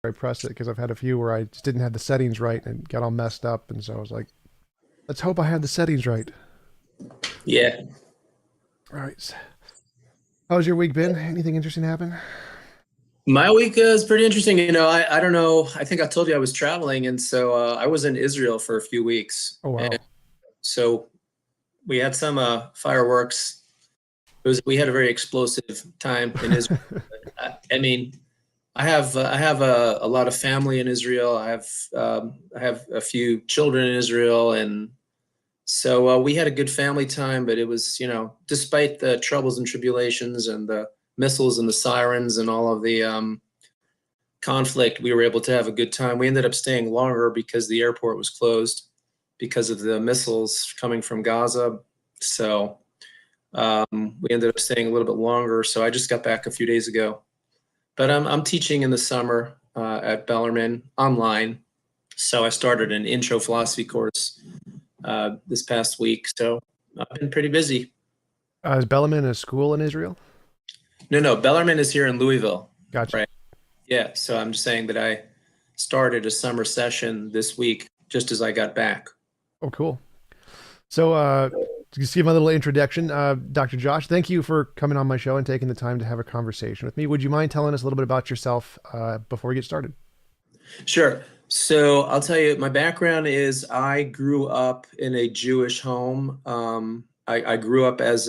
I press it because I've had a few where I just didn't have the settings right and got all messed up, and so I was like, let's hope I have the settings right. Yeah. All right. How's your week been? Anything interesting happen? My week is pretty interesting. I don't know. I think I told you I was traveling, and so I was in Israel for a few weeks. Oh And wow. so we had some fireworks. We had a very explosive time in Israel. I mean, I have a lot of family in Israel. I have a few children in Israel, and so we had a good family time. But it was, despite the troubles and tribulations and the missiles and the sirens and all of the conflict, we were able to have a good time. We ended up staying longer because the airport was closed because of the missiles coming from Gaza. So we ended up staying a little bit longer. So I just got back a few days ago. But I'm teaching in the summer at Bellarmine online. So I started an intro philosophy course this past week. So I've been pretty busy. Is Bellarmine a school in Israel? No, no, Bellarmine is here in Louisville, Gotcha. right? Yeah. So I'm just saying that I started a summer session this week just as I got back. Oh, cool. So, to give my little introduction, Dr. Josh, thank you for coming on my show and taking the time to have a conversation with me. Would you mind telling us a little bit about yourself before we get started? Sure. So I'll tell you, my background is I grew up in a Jewish home. I grew up as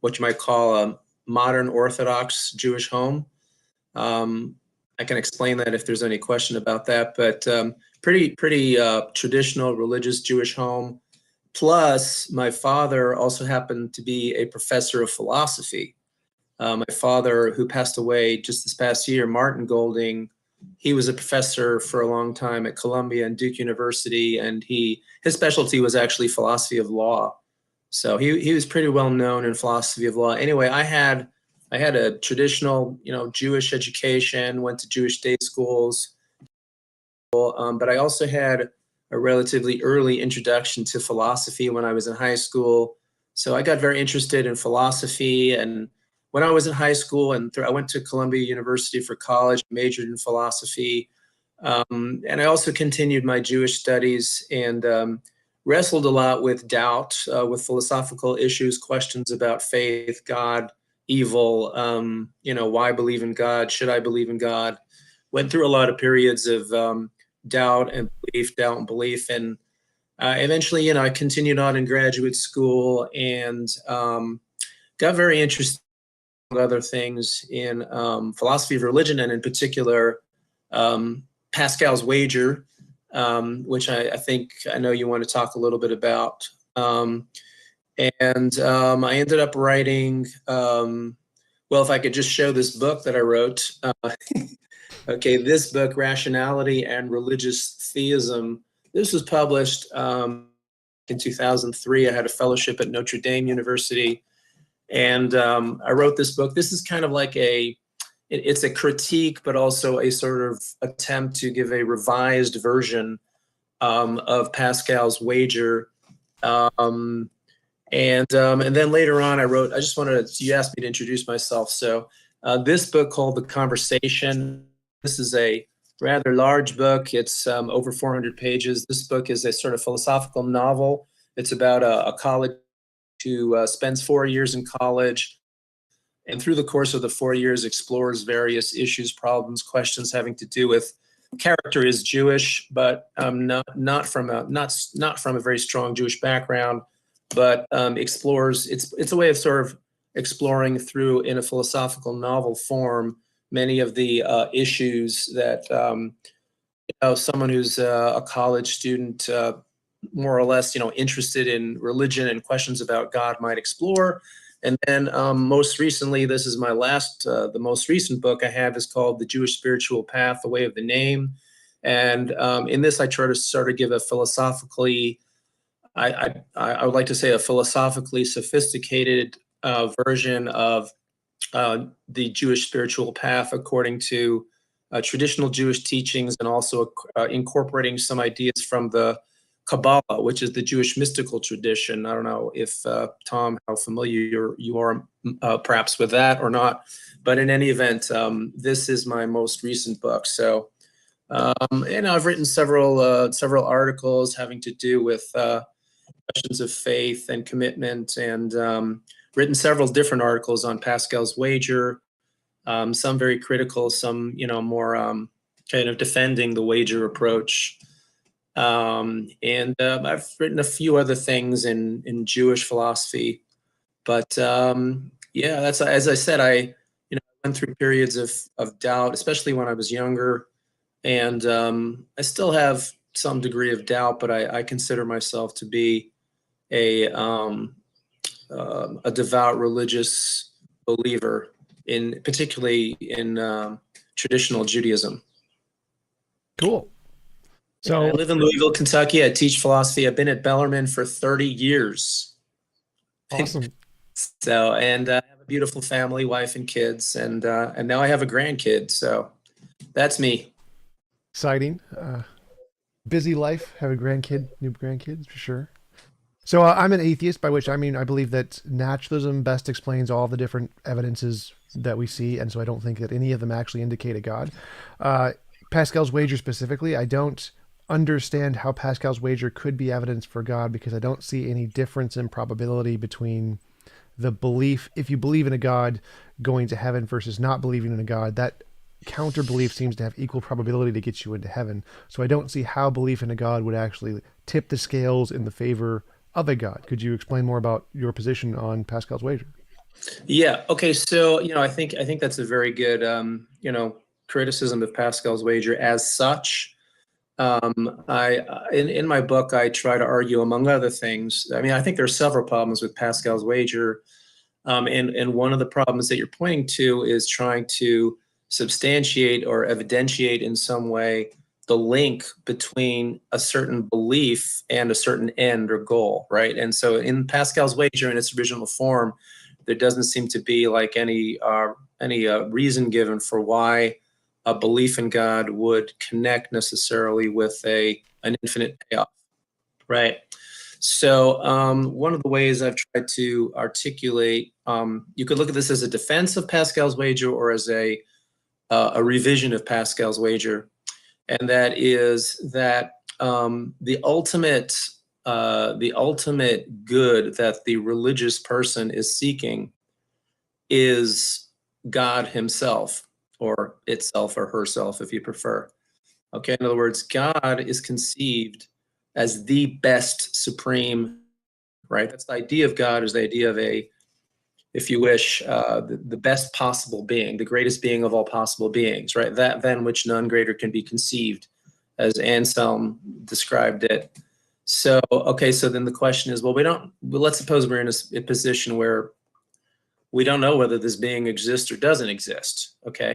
what you might call a modern Orthodox Jewish home. Um, I can explain that if there's any question about that, but pretty traditional religious Jewish home. Plus, my father also happened to be a professor of philosophy. My father, who passed away just this past year, Martin Golding, he was a professor for a long time at Columbia and Duke University, and his specialty was actually philosophy of law. So he was pretty well known in philosophy of law. Anyway, I had a traditional, Jewish education, went to Jewish day schools, but I also had a relatively early introduction to philosophy when I was in high school. So I got very interested in philosophy. And when I was in high school and I went to Columbia University for college, majored in philosophy. And I also continued my Jewish studies and wrestled a lot with doubt, with philosophical issues, questions about faith, God, evil, why believe in God? Should I believe in God? Went through a lot of periods of doubt and belief. And eventually, I continued on in graduate school and got very interested in other things in philosophy of religion, and in particular, Pascal's wager, which I think I know you want to talk a little bit about. And I ended up writing, well, if I could just show this book that I wrote. Okay, this book, Rationality and Religious Theism, this was published in 2003. I had a fellowship at Notre Dame University, and I wrote this book. This is kind of like it's a critique, but also a sort of attempt to give a revised version of Pascal's wager. And then later on, you asked me to introduce myself. So this book called The Conversation, this is a rather large book. It's over 400 pages. This book is a sort of philosophical novel. It's about a college who spends 4 years in college, and through the course of the 4 years explores various issues, problems, questions having to do with character is Jewish, but not from a very strong Jewish background, but explores. It's a way of sort of exploring through, in a philosophical novel form, many of the issues that someone who's a college student, more or less, interested in religion and questions about God might explore. And then most recently, this is the most recent book I have is called The Jewish Spiritual Path, The Way of the Name. And in this, I try to sort of give a philosophically, I would like to say a philosophically sophisticated version of the Jewish spiritual path according to traditional Jewish teachings, and also incorporating some ideas from the Kabbalah, which is the Jewish mystical tradition. I don't know if Tom, how familiar you are perhaps with that or not, but in any event, this is my most recent book. So I've written several articles having to do with questions of faith and commitment, and written several different articles on Pascal's wager. Some very critical, some more kind of defending the wager approach. And I've written a few other things in Jewish philosophy, but yeah, that's, as I said, I went through periods of doubt, especially when I was younger, and I still have some degree of doubt, but I consider myself to be a devout religious believer, particularly in traditional Judaism. Cool. And I So live in Louisville, Kentucky. I teach philosophy. I've been at Bellarmine for 30 years. awesome. So, and I have a beautiful family, wife and kids, and now I have a grandkid. So that's me. Exciting. Busy life. Have a grandkid, new grandkids for sure. So I'm an atheist, by which I mean I believe that naturalism best explains all the different evidences that we see, and so I don't think that any of them actually indicate a God. Uh, Pascal's wager specifically, I don't understand how Pascal's wager could be evidence for God because I don't see any difference in probability between the belief, if you believe in a God, going to heaven versus not believing in a God. That counter belief seems to have equal probability to get you into heaven. So I don't see how belief in a God would actually tip the scales in the favor of a God. Could you explain more about your position on Pascal's wager? Yeah. Okay. So I think that's a very good criticism of Pascal's wager as such. In my book, I try to argue, among other things. I mean, I think there are several problems with Pascal's wager, and one of the problems that you're pointing to is trying to substantiate or evidentiate in some way the link between a certain belief and a certain end or goal, right? And so, in Pascal's wager, in its original form, there doesn't seem to be like any reason given for why a belief in God would connect necessarily with an infinite payoff, right? So one of the ways I've tried to articulate, you could look at this as a defense of Pascal's wager or as a revision of Pascal's wager, and that is that the ultimate good that the religious person is seeking is God Himself, or itself, or herself, if you prefer. Okay, in other words, God is conceived as the best supreme, right? That's the idea of God, is the idea of if you wish, the best possible being, the greatest being of all possible beings, right? That than which none greater can be conceived, as Anselm described it. So, okay, so then the question is, well, let's suppose we're in a position where we don't know whether this being exists or doesn't exist, okay?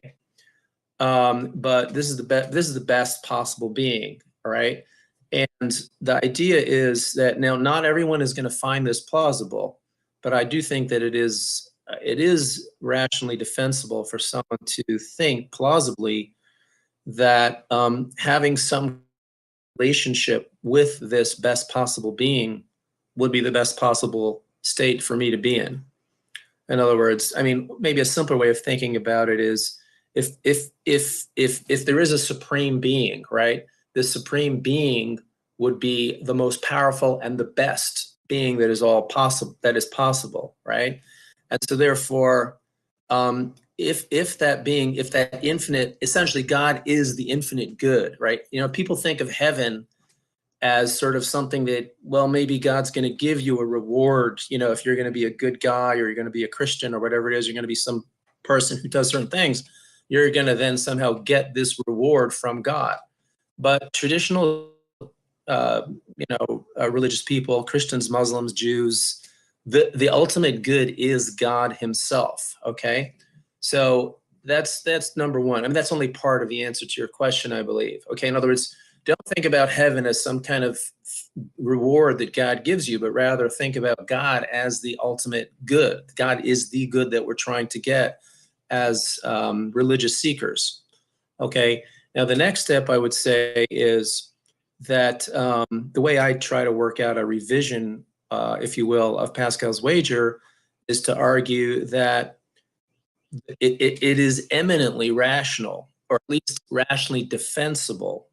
But this is the best possible being, all right? And the idea is that now not everyone is going to find this plausible, but I do think that it is rationally defensible for someone to think plausibly that having some relationship with this best possible being would be the best possible state for me to be in. In other words, I mean, maybe a simpler way of thinking about it is if there is a supreme being, right? The supreme being would be the most powerful and the best being that is possible, right? And so therefore, if that infinite, essentially God is the infinite good, right? People think of heaven as sort of something that, well, maybe God's going to give you a reward, if you're going to be a good guy, or you're going to be a Christian, or whatever it is, you're going to be some person who does certain things, you're going to then somehow get this reward from God. But traditional, religious people, Christians, Muslims, Jews, the ultimate good is God Himself. Okay, so that's number one. I mean, that's only part of the answer to your question, I believe. Okay, in other words, don't think about heaven as some kind of reward that God gives you, but rather think about God as the ultimate good. God is the good that we're trying to get as religious seekers. Okay, now the next step I would say is that the way I try to work out a revision, if you will, of Pascal's wager is to argue that it is eminently rational or at least rationally defensible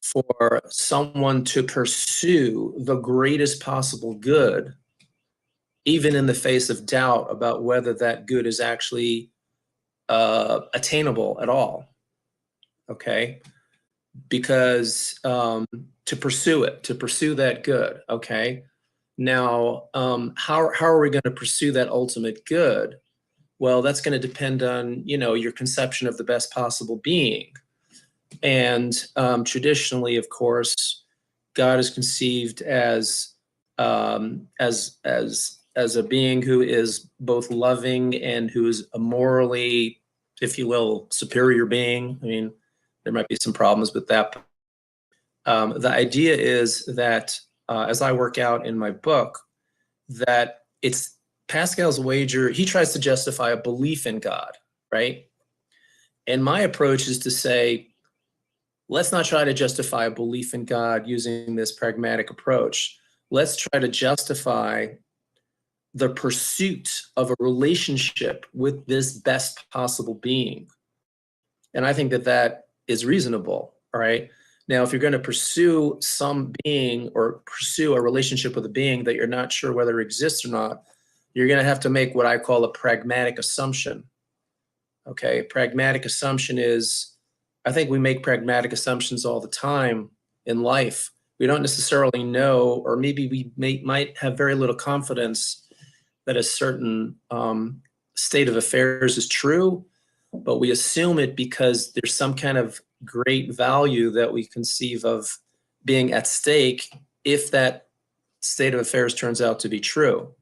for someone to pursue the greatest possible good, even in the face of doubt about whether that good is actually attainable at all. Okay, because to pursue it, to pursue that good. Okay, now how are we going to pursue that ultimate good? Well, that's going to depend on, you know, your conception of the best possible being. And traditionally, of course, God is conceived as as a being who is both loving and who is a morally, if you will, superior being. I mean, there might be some problems with that. The idea is that, as I work out in my book, that it's Pascal's wager. He tries to justify a belief in God, right? And my approach is to say, let's not try to justify a belief in God using this pragmatic approach. Let's try to justify the pursuit of a relationship with this best possible being. And I think that that is reasonable, all right? Now, if you're going to pursue some being or pursue a relationship with a being that you're not sure whether it exists or not, you're going to have to make what I call a pragmatic assumption. Okay, pragmatic assumption is, I think we make pragmatic assumptions all the time in life. We don't necessarily know, or maybe we might have very little confidence that a certain state of affairs is true, but we assume it because there's some kind of great value that we conceive of being at stake if that state of affairs turns out to be true.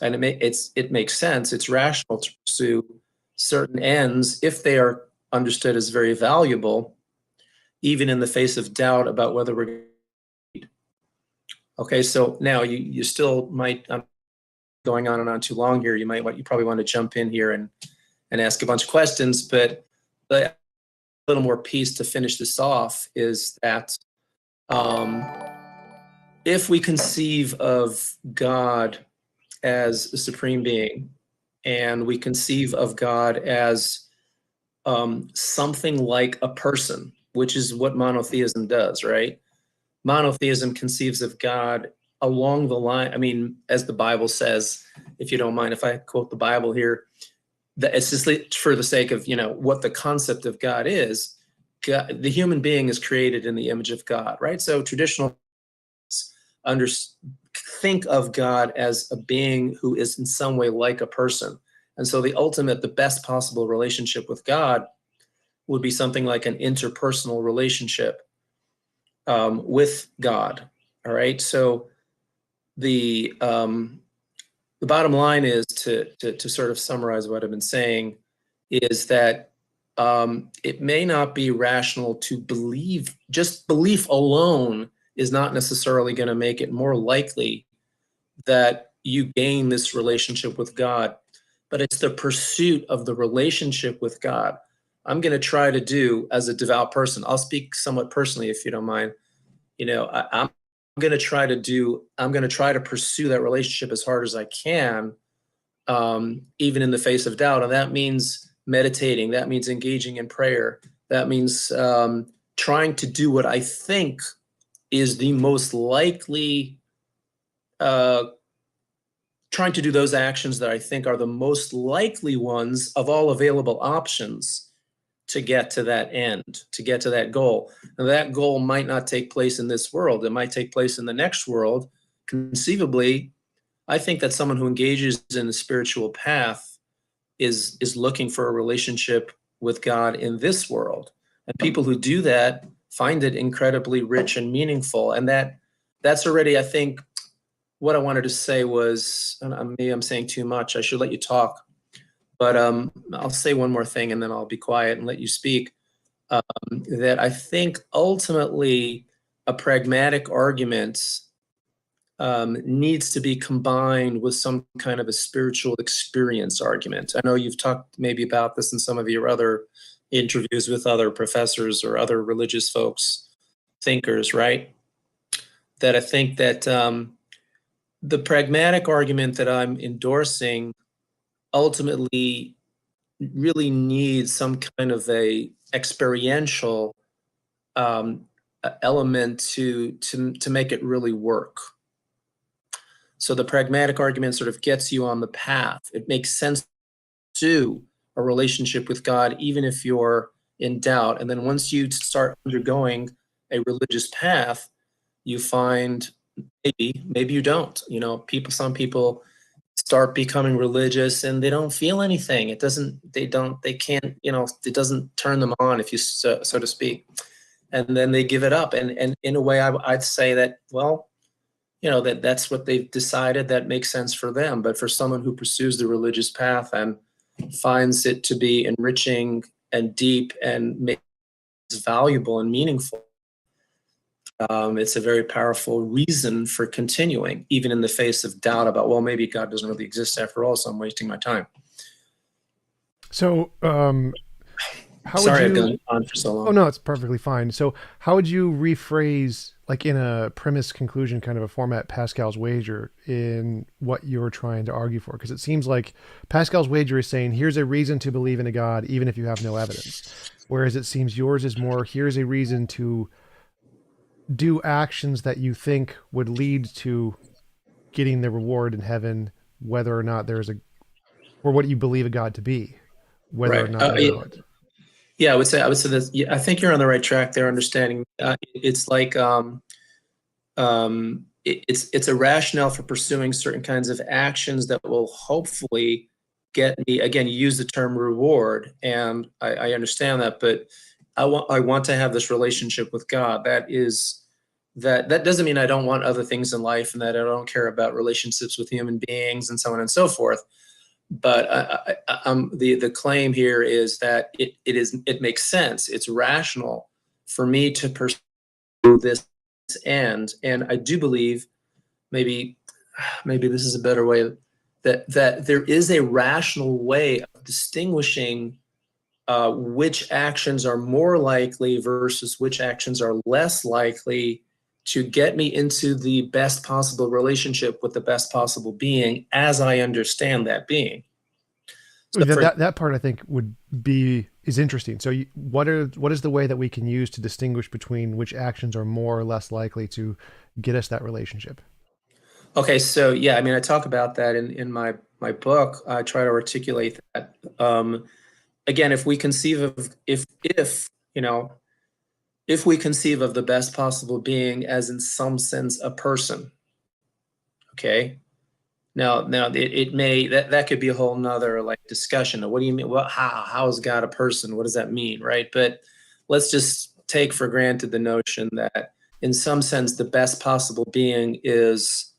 And it makes sense. It's rational to pursue certain ends if they are understood as very valuable, even in the face of doubt about whether we're. Okay, so now you still might, I'm going on and on too long here. You probably want to jump in here and ask a bunch of questions, but a little more piece to finish this off is that if we conceive of God as a supreme being, and we conceive of God as something like a person, which is what monotheism does, right? Monotheism conceives of God along the line. I mean, as the Bible says, if you don't mind, if I quote the Bible here, that it's just for the sake of, you know, what the concept of God is. God, the human being is created in the image of God, right? So traditional think of God as a being who is in some way like a person. And so the best possible relationship with God would be something like an interpersonal relationship with God. All right. So the bottom line is to sort of summarize what I've been saying is that it may not be rational to believe, just belief alone is not necessarily going to make it more likely that you gain this relationship with God, but it's the pursuit of the relationship with God. I'm going to try to do as a devout person. I'll speak somewhat personally, if you don't mind. You know, I'm going to try to pursue that relationship as hard as I can, even in the face of doubt. And that means meditating. That means engaging in prayer. That means trying to do what I think is the most likely, trying to do those actions that I think are the most likely ones of all available options to get to that end, to get to that goal. And that goal might not take place in this world. It might take place in the next world. Conceivably, I think that someone who engages in the spiritual path is looking for a relationship with God in this world. And people who do that find it incredibly rich and meaningful. And that's already, I think, what I wanted to say was, and maybe I'm saying too much. I should let you talk. But I'll say one more thing and then I'll be quiet and let you speak. That I think ultimately a pragmatic argument needs to be combined with some kind of a spiritual experience argument. I know you've talked maybe about this in some of your other interviews with other professors or other religious folks, thinkers, right? That I think that the pragmatic argument that I'm endorsing ultimately really needs some kind of a experiential element to make it really work. So the pragmatic argument sort of gets you on the path. It makes sense to a relationship with God, even if you're in doubt. And then once you start undergoing a religious path, you find maybe you don't. You know, some people start becoming religious and they don't feel anything. They can't, you know, it doesn't turn them on, if you so to speak. And then they give it up. And in a way, I'd say that, well, you know, that's what they've decided, that makes sense for them. But for someone who pursues the religious path and finds it to be enriching and deep and makes valuable and meaningful, it's a very powerful reason for continuing, even in the face of doubt about, well, maybe God doesn't really exist after all, so I'm wasting my time. So, Sorry I've gone on for so long. Oh no, it's perfectly fine. So, how would you rephrase, like in a premise conclusion kind of a format, Pascal's wager in what you're trying to argue for? Because it seems like Pascal's wager is saying, here's a reason to believe in a God, even if you have no evidence. Whereas it seems yours is more, here's a reason to do actions that you think would lead to getting the reward in heaven, whether or not there's or what you believe a God to be, whether or Right. not you know it. Yeah, I would say this. Yeah, I think you're on the right track there. Understanding it's like it's a rationale for pursuing certain kinds of actions that will hopefully get me. Again, you use the term reward, and I understand that, but I want to have this relationship with God. That doesn't mean I don't want other things in life and that I don't care about relationships with human beings and so on and so forth. But the claim here is that it makes sense. It's rational for me to pursue this end, and I do believe maybe this is a better way, that there is a rational way of distinguishing which actions are more likely versus which actions are less likely to get me into the best possible relationship with the best possible being as I understand that being. So That part I think is interesting. So what is the way that we can use to distinguish between which actions are more or less likely to get us that relationship? okay, so yeah, I mean, I talk about that in my book. I try to articulate that. Again, if we conceive of you know, if we conceive of the best possible being as in some sense a person, okay. Now it may that could be a whole nother like discussion. What do you mean? Well, how is God a person? What does that mean, right? But let's just take for granted the notion that in some sense the best possible being is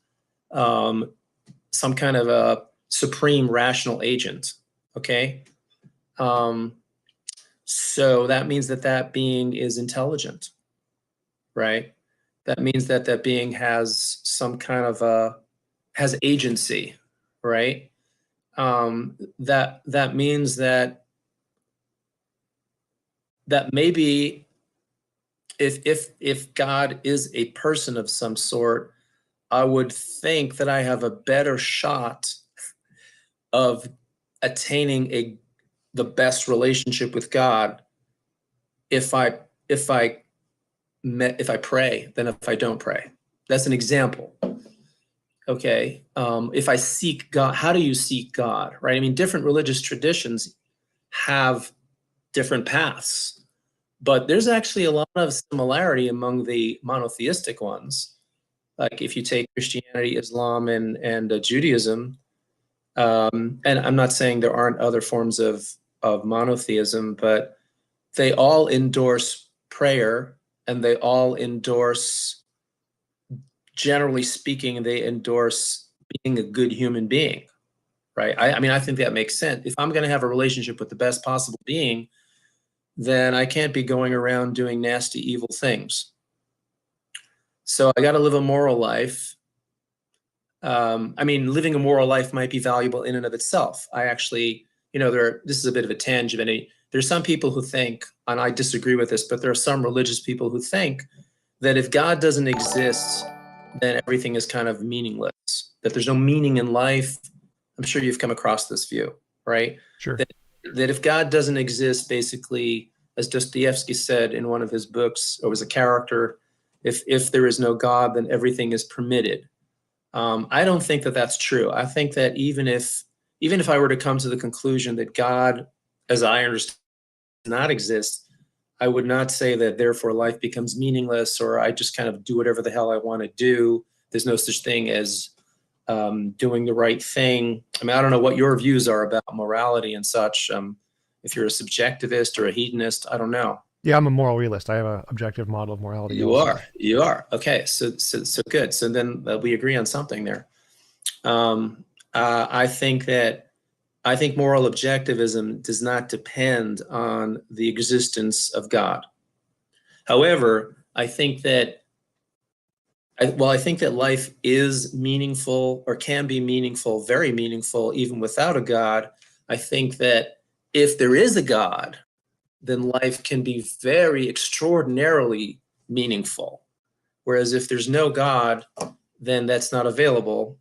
some kind of a supreme rational agent. Okay, so that means that being is intelligent, right? That means that being has some kind of has agency, right? That means that maybe if God is a person of some sort, I would think that I have a better shot of attaining the best relationship with God if I pray than if I don't pray. That's an example. Okay, if I seek God, how do you seek God, right? I mean, different religious traditions have different paths, but there's actually a lot of similarity among the monotheistic ones. Like if you take Christianity, Islam, and Judaism, and I'm not saying there aren't other forms of monotheism, but they all endorse prayer, and they all endorse, generally speaking, they endorse being a good human being, right? I mean, I think that makes sense. If I'm going to have a relationship with the best possible being, then I can't be going around doing nasty, evil things. So I got to live a moral life. I mean, living a moral life might be valuable in and of itself. I actually, you know, this is a bit of a tangent. There's some people who think, and I disagree with this, but there are some religious people who think that if God doesn't exist, then everything is kind of meaningless, that there's no meaning in life. I'm sure you've come across this view, right? Sure. That if God doesn't exist, basically as Dostoevsky said in one of his books, or was a character, if there is no God, then everything is permitted. I don't think that that's true. I think that even if I were to come to the conclusion that God, as I understand, does not exist, I would not say that therefore life becomes meaningless, or I just kind of do whatever the hell I want to do. There's no such thing as doing the right thing. I mean, I don't know what your views are about morality and such. If you're a subjectivist or a hedonist, I don't know. Yeah, I'm a moral realist. I have an objective model of morality You also. are. You are. Okay. So good. So then we agree on something there. Um, I think moral objectivism does not depend on the existence of God. However, I think that life is meaningful, or can be meaningful, very meaningful, even without a God. I think that if there is a God, then life can be very extraordinarily meaningful. Whereas if there's no God, then that's not available,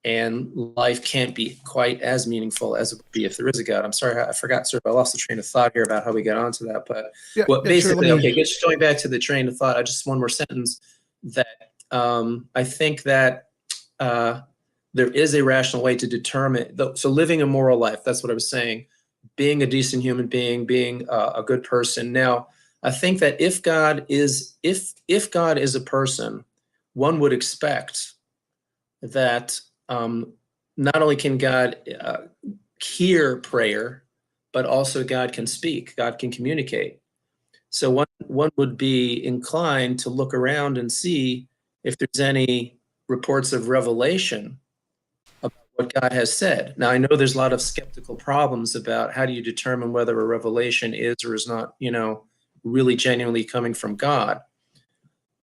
and life can't be quite as meaningful as it would be if there is a God. I'm sorry, I forgot, I lost the train of thought here about how we got onto that. But Yeah, what yeah, sure. basically, okay, just going back to the train of thought, I just one more sentence that I think that there is a rational way to determine. So living a moral life, that's what I was saying. Being a decent human being, being a good person. Now, I think that if God is a person, one would expect that not only can God hear prayer, but also God can speak, God can communicate. So one would be inclined to look around and see if there's any reports of revelation about what God has said. Now, I know there's a lot of skeptical problems about how do you determine whether a revelation is or is not, really genuinely coming from God.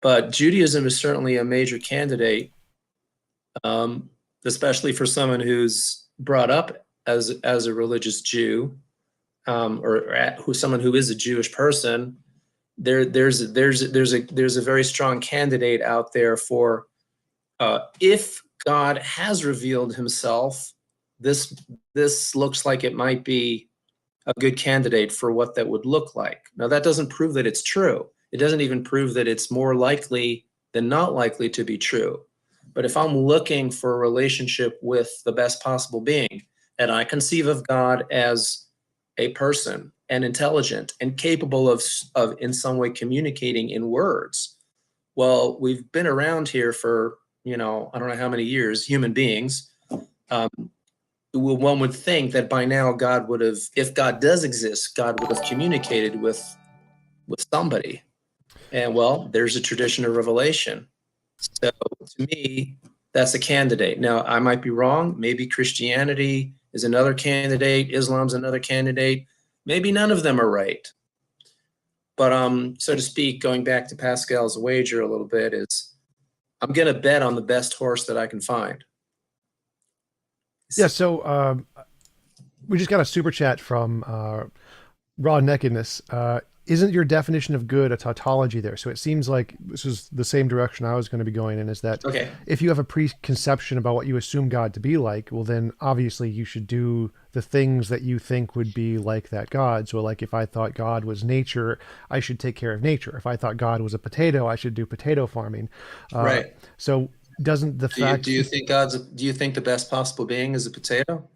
But Judaism is certainly a major candidate, especially for someone who's brought up as a religious Jew, or someone who is a Jewish person. There's a very strong candidate out there for if God has revealed himself, this looks like it might be a good candidate for what that would look like. Now, that doesn't prove that it's true. It doesn't even prove that it's more likely than not likely to be true. But if I'm looking for a relationship with the best possible being, and I conceive of God as a person and intelligent and capable of in some way communicating in words, well, we've been around here for, I don't know how many years, human beings. One would think that by now God would have, if God does exist, God would have communicated with somebody. And well, there's a tradition of revelation. So to me, that's a candidate. Now, I might be wrong. Maybe Christianity is another candidate. Islam's another candidate. Maybe none of them are right. But so to speak, going back to Pascal's wager a little bit, is I'm going to bet on the best horse that I can find. Yeah, so we just got a super chat from Raw Nakedness. Isn't your definition of good a tautology there? So it seems like this is the same direction I was going to be going in, is that Okay. if you have a preconception about what you assume God to be like, well, then obviously you should do the things that you think would be like that God. So like if I thought God was nature, I should take care of nature. If I thought God was a potato, I should do potato farming. Right. So doesn't the fact... Do you think do you think the best possible being is a potato?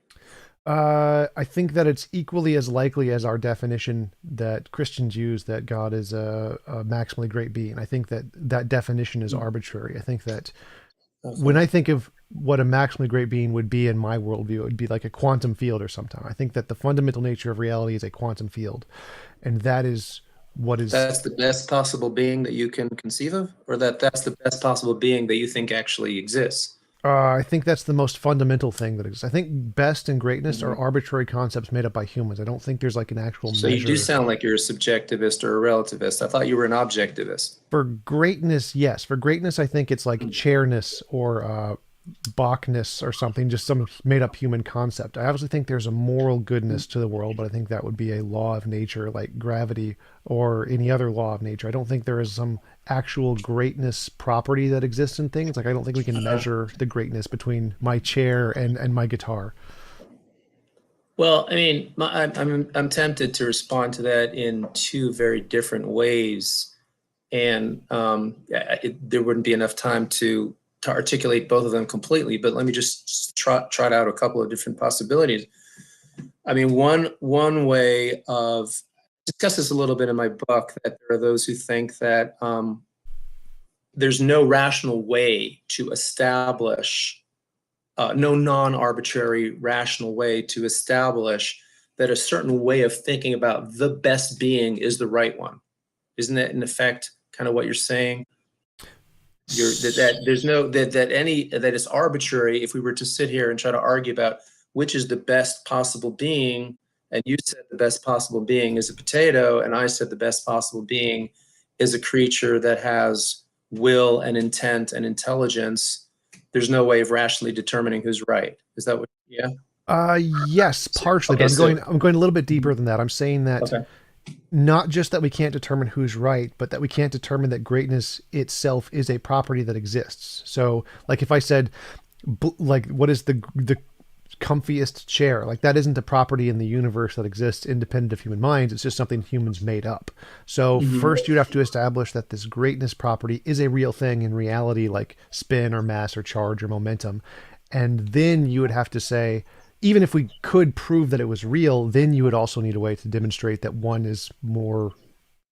I think that it's equally as likely as our definition that Christians use, that God is a maximally great being. I think that that definition is arbitrary. I think that when I think of what a maximally great being would be in my worldview, it would be like a quantum field or something. I think that the fundamental nature of reality is a quantum field, and that is what is... That's the best possible being that you can conceive of, or that's the best possible being that you think actually exists? I think that's the most fundamental thing that exists. I think best and greatness are arbitrary concepts made up by humans. I don't think there's like an actual So measure. you do sound like you're a subjectivist or a relativist. I thought you were an objectivist. For greatness, yes. For greatness, I think it's like chairness or Bachness or something, just some made up human concept. I obviously think there's a moral goodness to the world, but I think that would be a law of nature like gravity or any other law of nature. I don't think there is some actual greatness property that exists in things. Like I don't think we can measure the greatness between my chair and my guitar. Well, I mean, I'm tempted to respond to that in two very different ways, and there wouldn't be enough time to articulate both of them completely. But let me just trot out a couple of different possibilities. I mean, one way of discuss this a little bit in my book, that there are those who think that there's no rational way to establish, no non-arbitrary rational way to establish that a certain way of thinking about the best being is the right one. Isn't that in effect kind of what you're saying? That there's no that it's arbitrary if we were to sit here and try to argue about which is the best possible being, and you said the best possible being is a potato, and I said the best possible being is a creature that has will and intent and intelligence. There's no way of rationally determining who's right. Is that what? Yeah. Yes, partially, but Okay. So I'm going a little bit deeper than that. I'm saying that okay. not just that we can't determine who's right, but that we can't determine that greatness itself is a property that exists. So, like if I said, like, what is the comfiest chair? Like that isn't a property in the universe that exists independent of human minds. It's just something humans made up. So Mm-hmm. first you'd have to establish that this greatness property is a real thing in reality, like spin or mass or charge or momentum. And then you would have to say, even if we could prove that it was real, then you would also need a way to demonstrate that one is more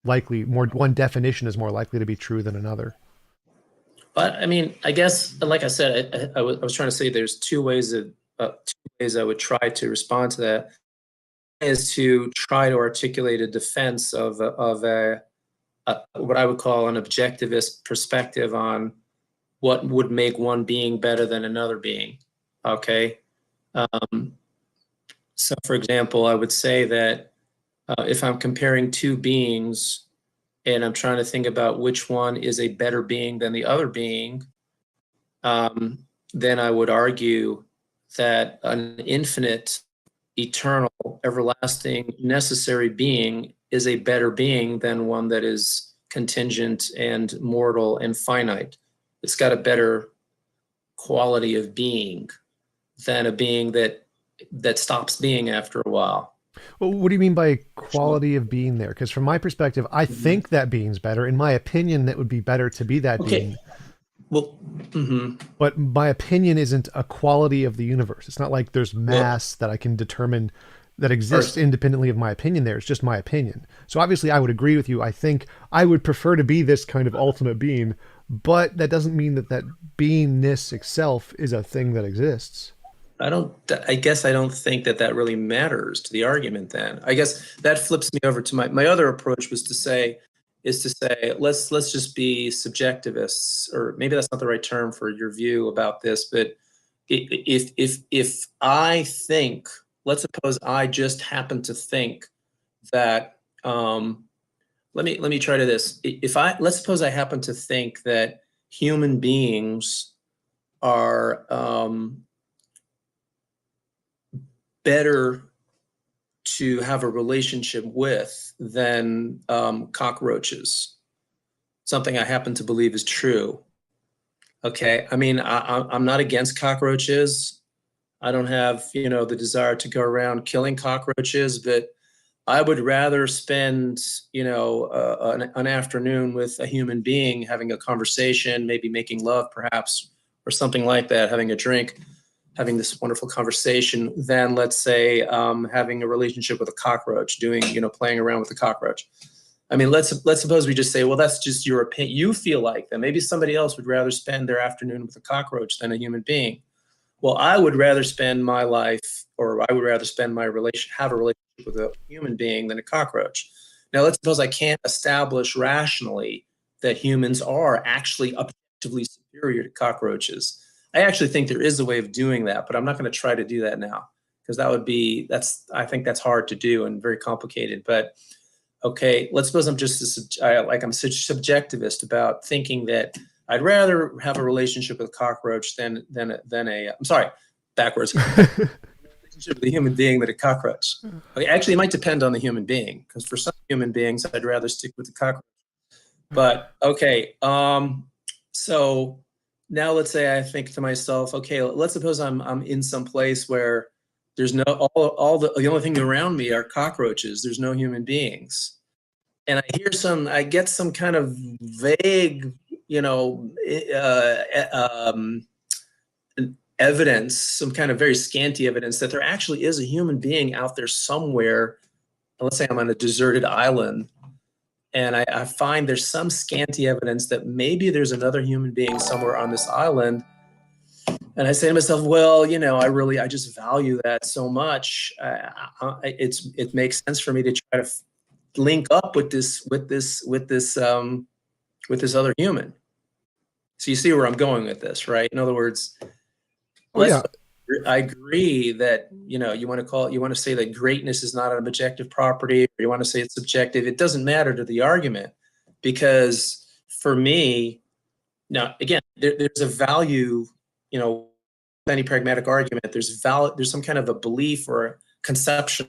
likely, more one definition is more likely to be true than another. But I mean, I guess, like I said, I was trying to say there's two ways I would try to respond to that. Is to try to articulate a defense of what I would call an objectivist perspective on what would make one being better than another being. Okay. Um, so, for example, I would say that if I'm comparing two beings and I'm trying to think about which one is a better being than the other being, um, then I would argue that an infinite, eternal, everlasting, necessary being is a better being than one that is contingent and mortal and finite. It's got a better quality of being than a being that stops being after a while. Well, what do you mean by quality of being there? Because from my perspective, I think that being's better. In my opinion, that would be better to be that Okay. being. Well, mm-hmm. But my opinion isn't a quality of the universe. It's not like there's Well, mass that I can determine that or, exists independently of my opinion there. It's just my opinion. So obviously I would agree with you. I think I would prefer to be this kind of ultimate being, but that doesn't mean that that beingness itself is a thing that exists. I guess I don't think that really matters to the argument then. I guess that flips me over to my other approach is to say, let's just be subjectivists, or maybe that's not the right term for your view about this, but if I think, let's suppose I just happen to think that, let me try to this. If I Let's suppose I happen to think that human beings are better to have a relationship with than cockroaches. Something I happen to believe is true. Okay, I mean, I'm not against cockroaches. I don't have, the desire to go around killing cockroaches, but I would rather spend, an afternoon with a human being, having a conversation, maybe making love, perhaps, or something like that, having a drink, having this wonderful conversation, than, let's say, having a relationship with a cockroach, playing around with a cockroach. I mean, let's suppose we just say, well, that's just your opinion. You feel like that. Maybe somebody else would rather spend their afternoon with a cockroach than a human being. Well, I would rather spend my life, or I would rather have a relationship with a human being than a cockroach. Now, let's suppose I can't establish rationally that humans are actually objectively superior to cockroaches. I actually think there is a way of doing that, but I'm not going to try to do that now, because I think that's hard to do and very complicated. But okay, let's suppose I'm just I'm such subjectivist about thinking that I'd rather have a relationship with a cockroach than a I'm sorry, backwards. Relationship with a human being than a cockroach. Okay, actually, it might depend on the human being, because for some human beings, I'd rather stick with the cockroach. But okay, so now let's say I think to myself, okay, let's suppose I'm in some place where There's no all the only thing around me are cockroaches. There's no human beings. And I get some kind of vague, evidence, some kind of very scanty evidence that there actually is a human being out there somewhere. Let's say I'm on a deserted island, and I find there's some scanty evidence that maybe there's another human being somewhere on this island. And I say to myself, well, I just value that so much. It makes sense for me to try to link up with this other human. So you see where I'm going with this, right? In other words, I agree that, you want to say that greatness is not an objective property, or you want to say it's subjective. It doesn't matter to the argument, because for me, now again, there's a value, any pragmatic argument, there's some kind of a belief or a conception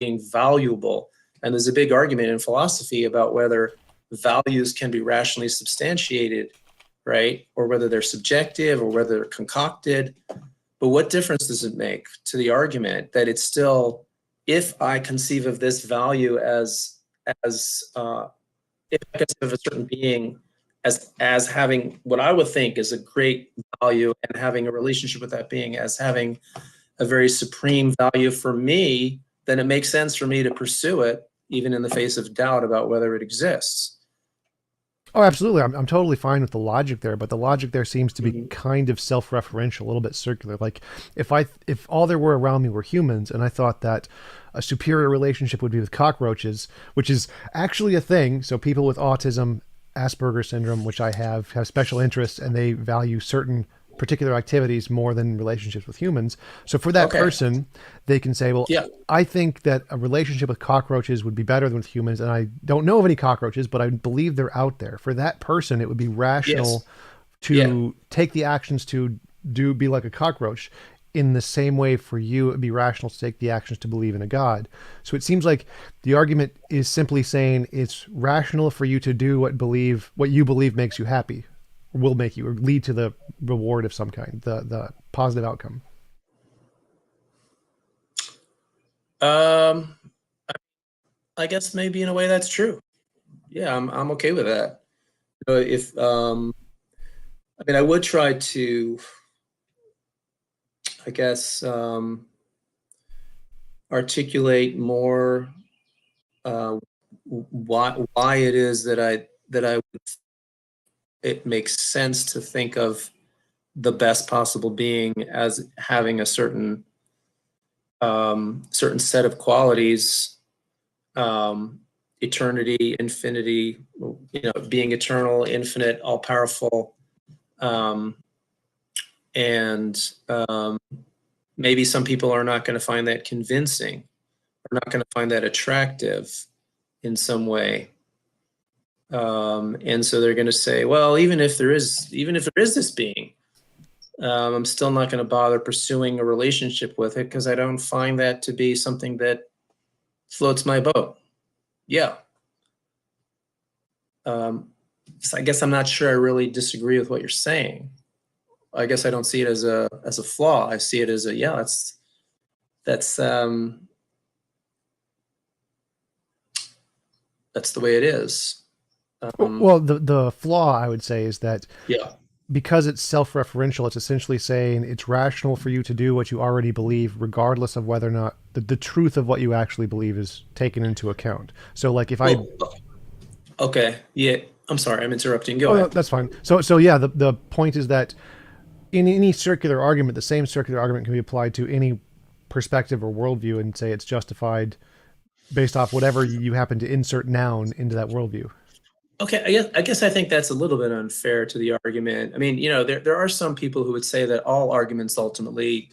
being valuable. And there's a big argument in philosophy about whether values can be rationally substantiated, right? Or whether they're subjective, or whether they're concocted. But what difference does it make to the argument that it's still, if I conceive of this value if I conceive of a certain being as having what I would think is a great value, and having a relationship with that being as having a very supreme value for me, then it makes sense for me to pursue it, even in the face of doubt about whether it exists. Oh, absolutely. I'm totally fine with the logic there, but the logic there seems to be kind of self-referential, a little bit circular. Like if all there were around me were humans, and I thought that a superior relationship would be with cockroaches, which is actually a thing. So people with autism, Asperger's syndrome, which I have special interests, and they value certain particular activities more than relationships with humans. So for that person, they can say, well, I think that a relationship with cockroaches would be better than with humans. And I don't know of any cockroaches, but I believe they're out there. For that person, it would be rational to take the actions to be like a cockroach. In the same way, for you, it would be rational to take the actions to believe in a God. So it seems like the argument is simply saying it's rational for you to do what you believe makes you happy, will make you, or lead to the reward of some kind, the positive outcome. I guess maybe in a way that's true. Yeah, I'm okay with that. I would try to, I guess, articulate more why it is that it makes sense to think of the best possible being as having a certain set of qualities, eternity, infinity, being eternal, infinite, all powerful, and maybe some people are not going to find that convincing, are not going to find that attractive in some way. And so they're going to say, well, even if there is this being, I'm still not going to bother pursuing a relationship with it, because I don't find that to be something that floats my boat. Yeah. So I guess I'm not sure I really disagree with what you're saying. I guess I don't see it as a flaw. I see it as that's the way it is. Well, the flaw, I would say, is that because it's self-referential, it's essentially saying it's rational for you to do what you already believe, regardless of whether or not the truth of what you actually believe is taken into account. So like if okay. Yeah. I'm sorry. I'm interrupting. Go ahead. That's fine. So yeah, the point is that in any circular argument, the same circular argument can be applied to any perspective or worldview, and say it's justified based off whatever you happen to insert noun into that worldview. Okay, I guess I think that's a little bit unfair to the argument. I mean, there are some people who would say that all arguments ultimately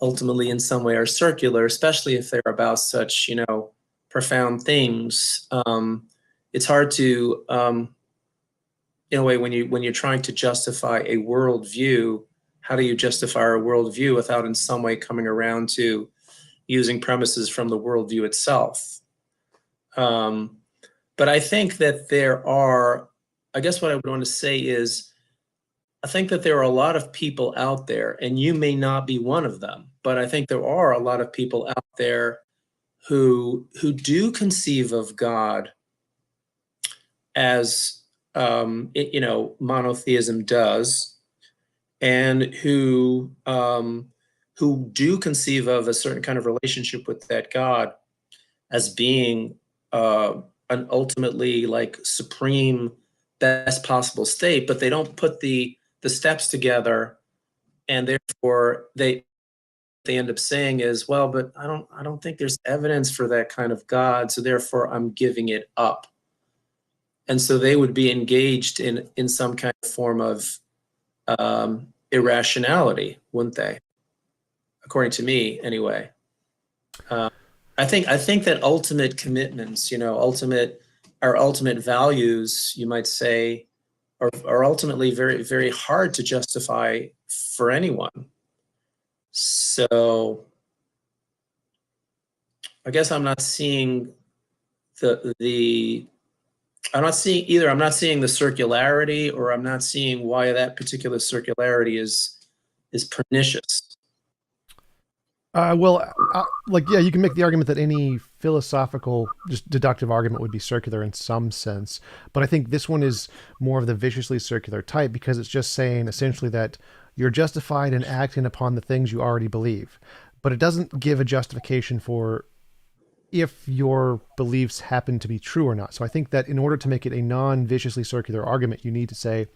in some way are circular, especially if they're about such, profound things. It's hard to, in a way, when you're trying to justify a worldview, how do you justify a worldview without in some way coming around to using premises from the worldview itself? But I think that I guess what I would want to say is, I think that there are a lot of people out there, and you may not be one of them, but I think there are a lot of people out there who do conceive of God as monotheism does, and who do conceive of a certain kind of relationship with that God as being an ultimately like supreme best possible state, but they don't put the steps together, and therefore they end up saying is, well, but I don't think there's evidence for that kind of God, so therefore I'm giving it up. And so they would be engaged in some kind of form of irrationality, wouldn't they? According to me, anyway. Uh, I think that ultimate commitments, our ultimate values, you might say, are ultimately very, very hard to justify for anyone. So I guess I'm not seeing the I'm not seeing either. I'm not seeing the circularity, or I'm not seeing why that particular circularity is pernicious. Yeah, you can make the argument that any philosophical, just deductive argument would be circular in some sense. But I think this one is more of the viciously circular type because it's just saying essentially that you're justified in acting upon the things you already believe. But it doesn't give a justification for if your beliefs happen to be true or not. So I think that in order to make it a non-viciously circular argument, you need to say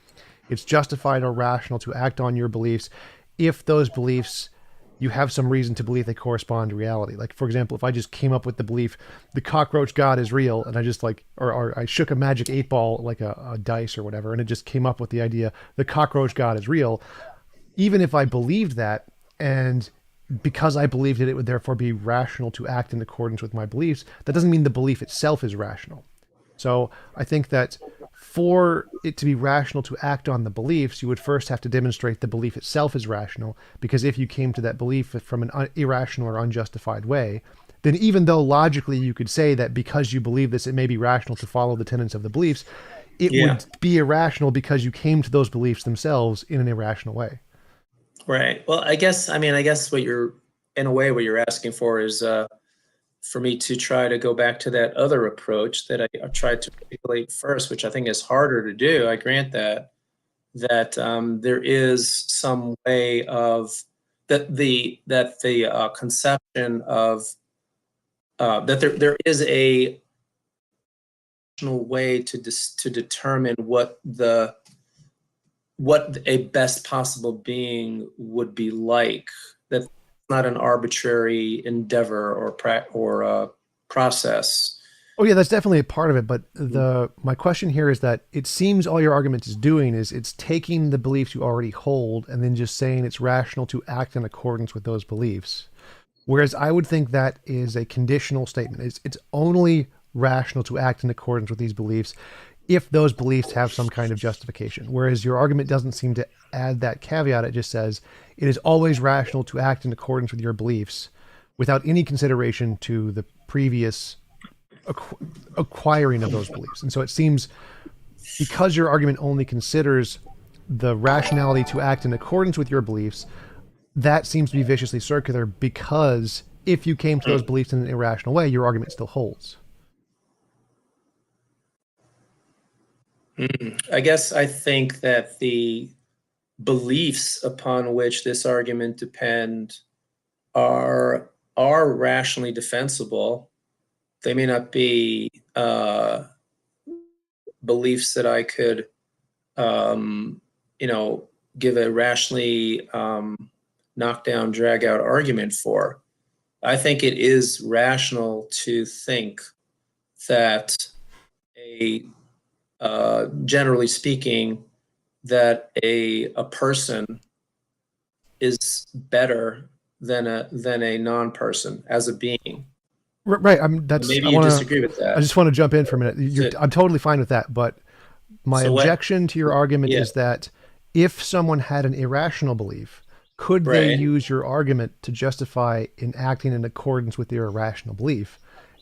it's justified or rational to act on your beliefs if those beliefs you have some reason to believe they correspond to reality. Like, for example, if I just came up with the belief the cockroach God is real, and I just or I shook a magic 8-ball like a dice or whatever, and it just came up with the idea the cockroach God is real, even if I believed that, and because I believed it, it would therefore be rational to act in accordance with my beliefs, that doesn't mean the belief itself is rational. So I think that for it to be rational to act on the beliefs, you would first have to demonstrate the belief itself is rational, because if you came to that belief from an irrational or unjustified way, then even though logically you could say that because you believe this, it may be rational to follow the tenets of the beliefs, it would be irrational because you came to those beliefs themselves in an irrational way. Right. Well, I guess what you're asking for is for me to try to go back to that other approach that I tried to articulate first, which I think is harder to do. I grant that there is some way of that the conception of that there is a rational way to determine what a best possible being would be like. That's not an arbitrary endeavor or process. Oh yeah, that's definitely a part of it. But my question here is that it seems all your argument is doing is it's taking the beliefs you already hold and then just saying it's rational to act in accordance with those beliefs. Whereas I would think that is a conditional statement. It's only rational to act in accordance with these beliefs if those beliefs have some kind of justification. Whereas your argument doesn't seem to add that caveat. It just says it is always rational to act in accordance with your beliefs without any consideration to the previous acquiring of those beliefs. And so it seems because your argument only considers the rationality to act in accordance with your beliefs, that seems to be viciously circular because if you came to those beliefs in an irrational way, your argument still holds. I guess I think that the beliefs upon which this argument depend are rationally defensible. They may not be beliefs that I could, give a rationally knockdown, drag out argument for. I think it is rational to think that generally speaking, that a person is better than a non-person as a being. Right. Maybe you disagree with I that. just want to jump in for a minute. I'm totally fine with that. But my objection to your argument is that if someone had an irrational belief, could they use your argument to justify in acting in accordance with their irrational belief?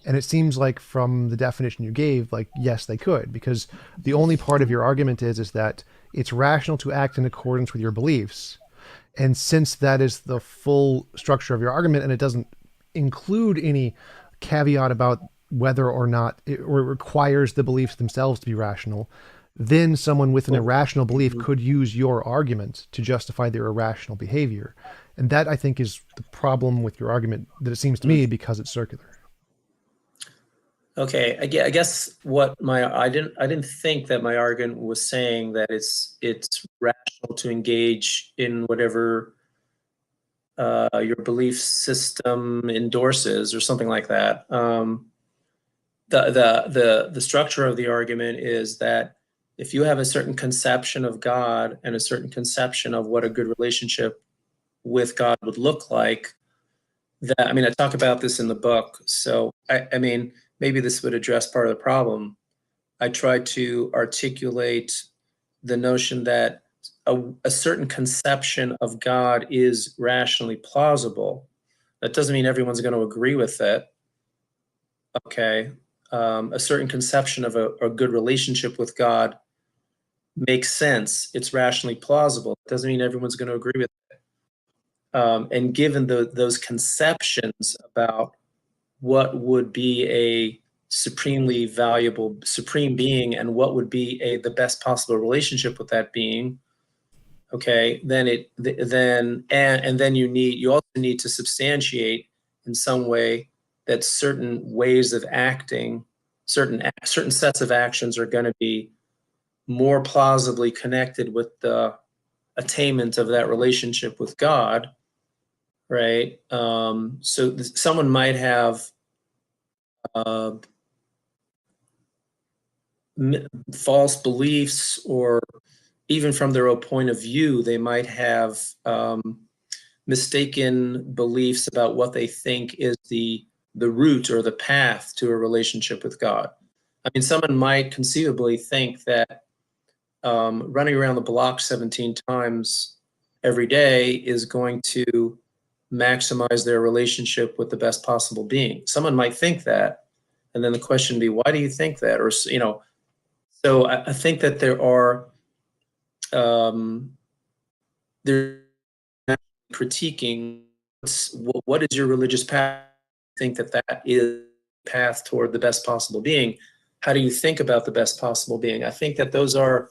And it seems like from the definition you gave, like, yes, they could, because the only part of your argument is that it's rational to act in accordance with your beliefs. And since that is the full structure of your argument and it doesn't include any caveat about whether or not it requires the beliefs themselves to be rational, then someone with an irrational belief could use your argument to justify their irrational behavior. And that, I think, is the problem with your argument, that it seems to me, because it's circular. Okay, I guess what I didn't think that my argument was saying that it's rational to engage in whatever your belief system endorses or something like that. The structure of the argument is that if you have a certain conception of God and a certain conception of what a good relationship with God would look like, that, I mean, I talk about this in the book. So I mean, maybe this would address part of the problem. I try to articulate the notion that a certain conception of God is rationally plausible. That doesn't mean everyone's going to agree with it. Okay. A certain conception of a good relationship with God makes sense. It's rationally plausible. It doesn't mean everyone's going to agree with it. And given those conceptions about what would be a supremely valuable supreme being and what would be the best possible relationship with that being, okay, then you also need to substantiate in some way that certain ways of acting, certain sets of actions are going to be more plausibly connected with the attainment of that relationship with God, right? So someone might have false beliefs, or even from their own point of view, they might have mistaken beliefs about what they think is the route or the path to a relationship with God. I mean, someone might conceivably think that running around the block 17 times every day is going to maximize their relationship with the best possible being. Someone might think that, and then the question would be, why do you think that? Or, you know, so I think that they're critiquing what is your religious path. I think that is the path toward the best possible being. How do you think about the best possible being? I think that those are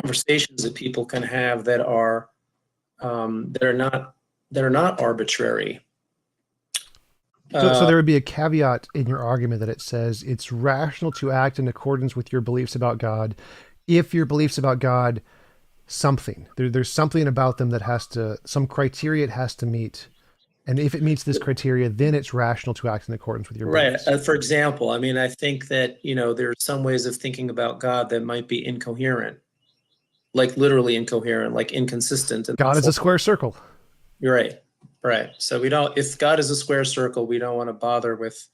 conversations that people can have that are not arbitrary. So there would be a caveat in your argument that it says it's rational to act in accordance with your beliefs about God if your beliefs about God there's something about them that some criteria it has to meet. And if it meets this criteria, then it's rational to act in accordance with your beliefs. Right. For example, I mean, I think that, there are some ways of thinking about God that might be incoherent, like literally incoherent, like inconsistent. And God is a square circle. You're right. Right. So if God is a square circle, we don't want to bother with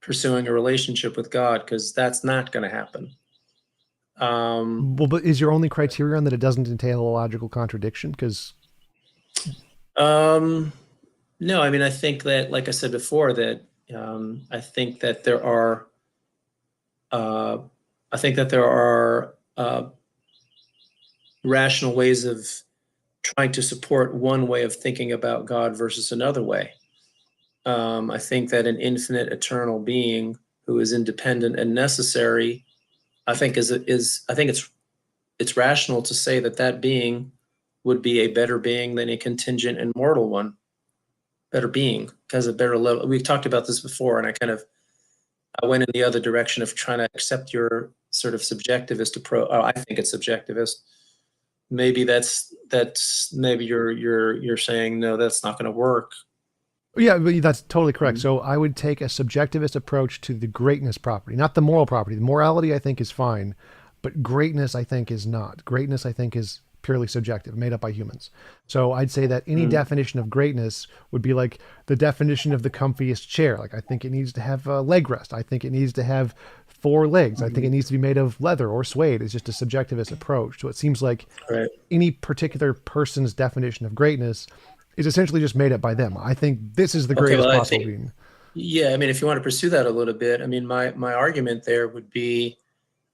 pursuing a relationship with God, because that's not going to happen. Well, but is your only criterion that it doesn't entail a logical contradiction? Because no, I mean, I think that, like I said before, that I think that there are rational ways of trying to support one way of thinking about God versus another way. I think that an infinite, eternal being who is independent and necessary, I think it's rational to say that being would be a better being than a contingent and mortal one. Better being has a better level. We've talked about this before, and I went in the other direction of trying to accept your sort of subjectivist approach. Oh, I think it's subjectivist. Maybe maybe you're saying no, that's not going to work. Yeah, but that's totally correct. Mm-hmm. So I would take a subjectivist approach to the greatness property, not the moral property. The morality, I think, is fine, but greatness, I think, is not. Greatness, I think, is purely subjective, made up by humans. So I'd say that any definition of greatness would be like the definition of the comfiest chair. Like, I think it needs to have a leg rest. I think it needs to have 4 legs. I think it needs to be made of leather or suede. It's just a subjectivist approach. So it seems like any particular person's definition of greatness is essentially just made up by them. I think this is the greatest possible being. Yeah, I mean, if you want to pursue that a little bit, I mean, my argument there would be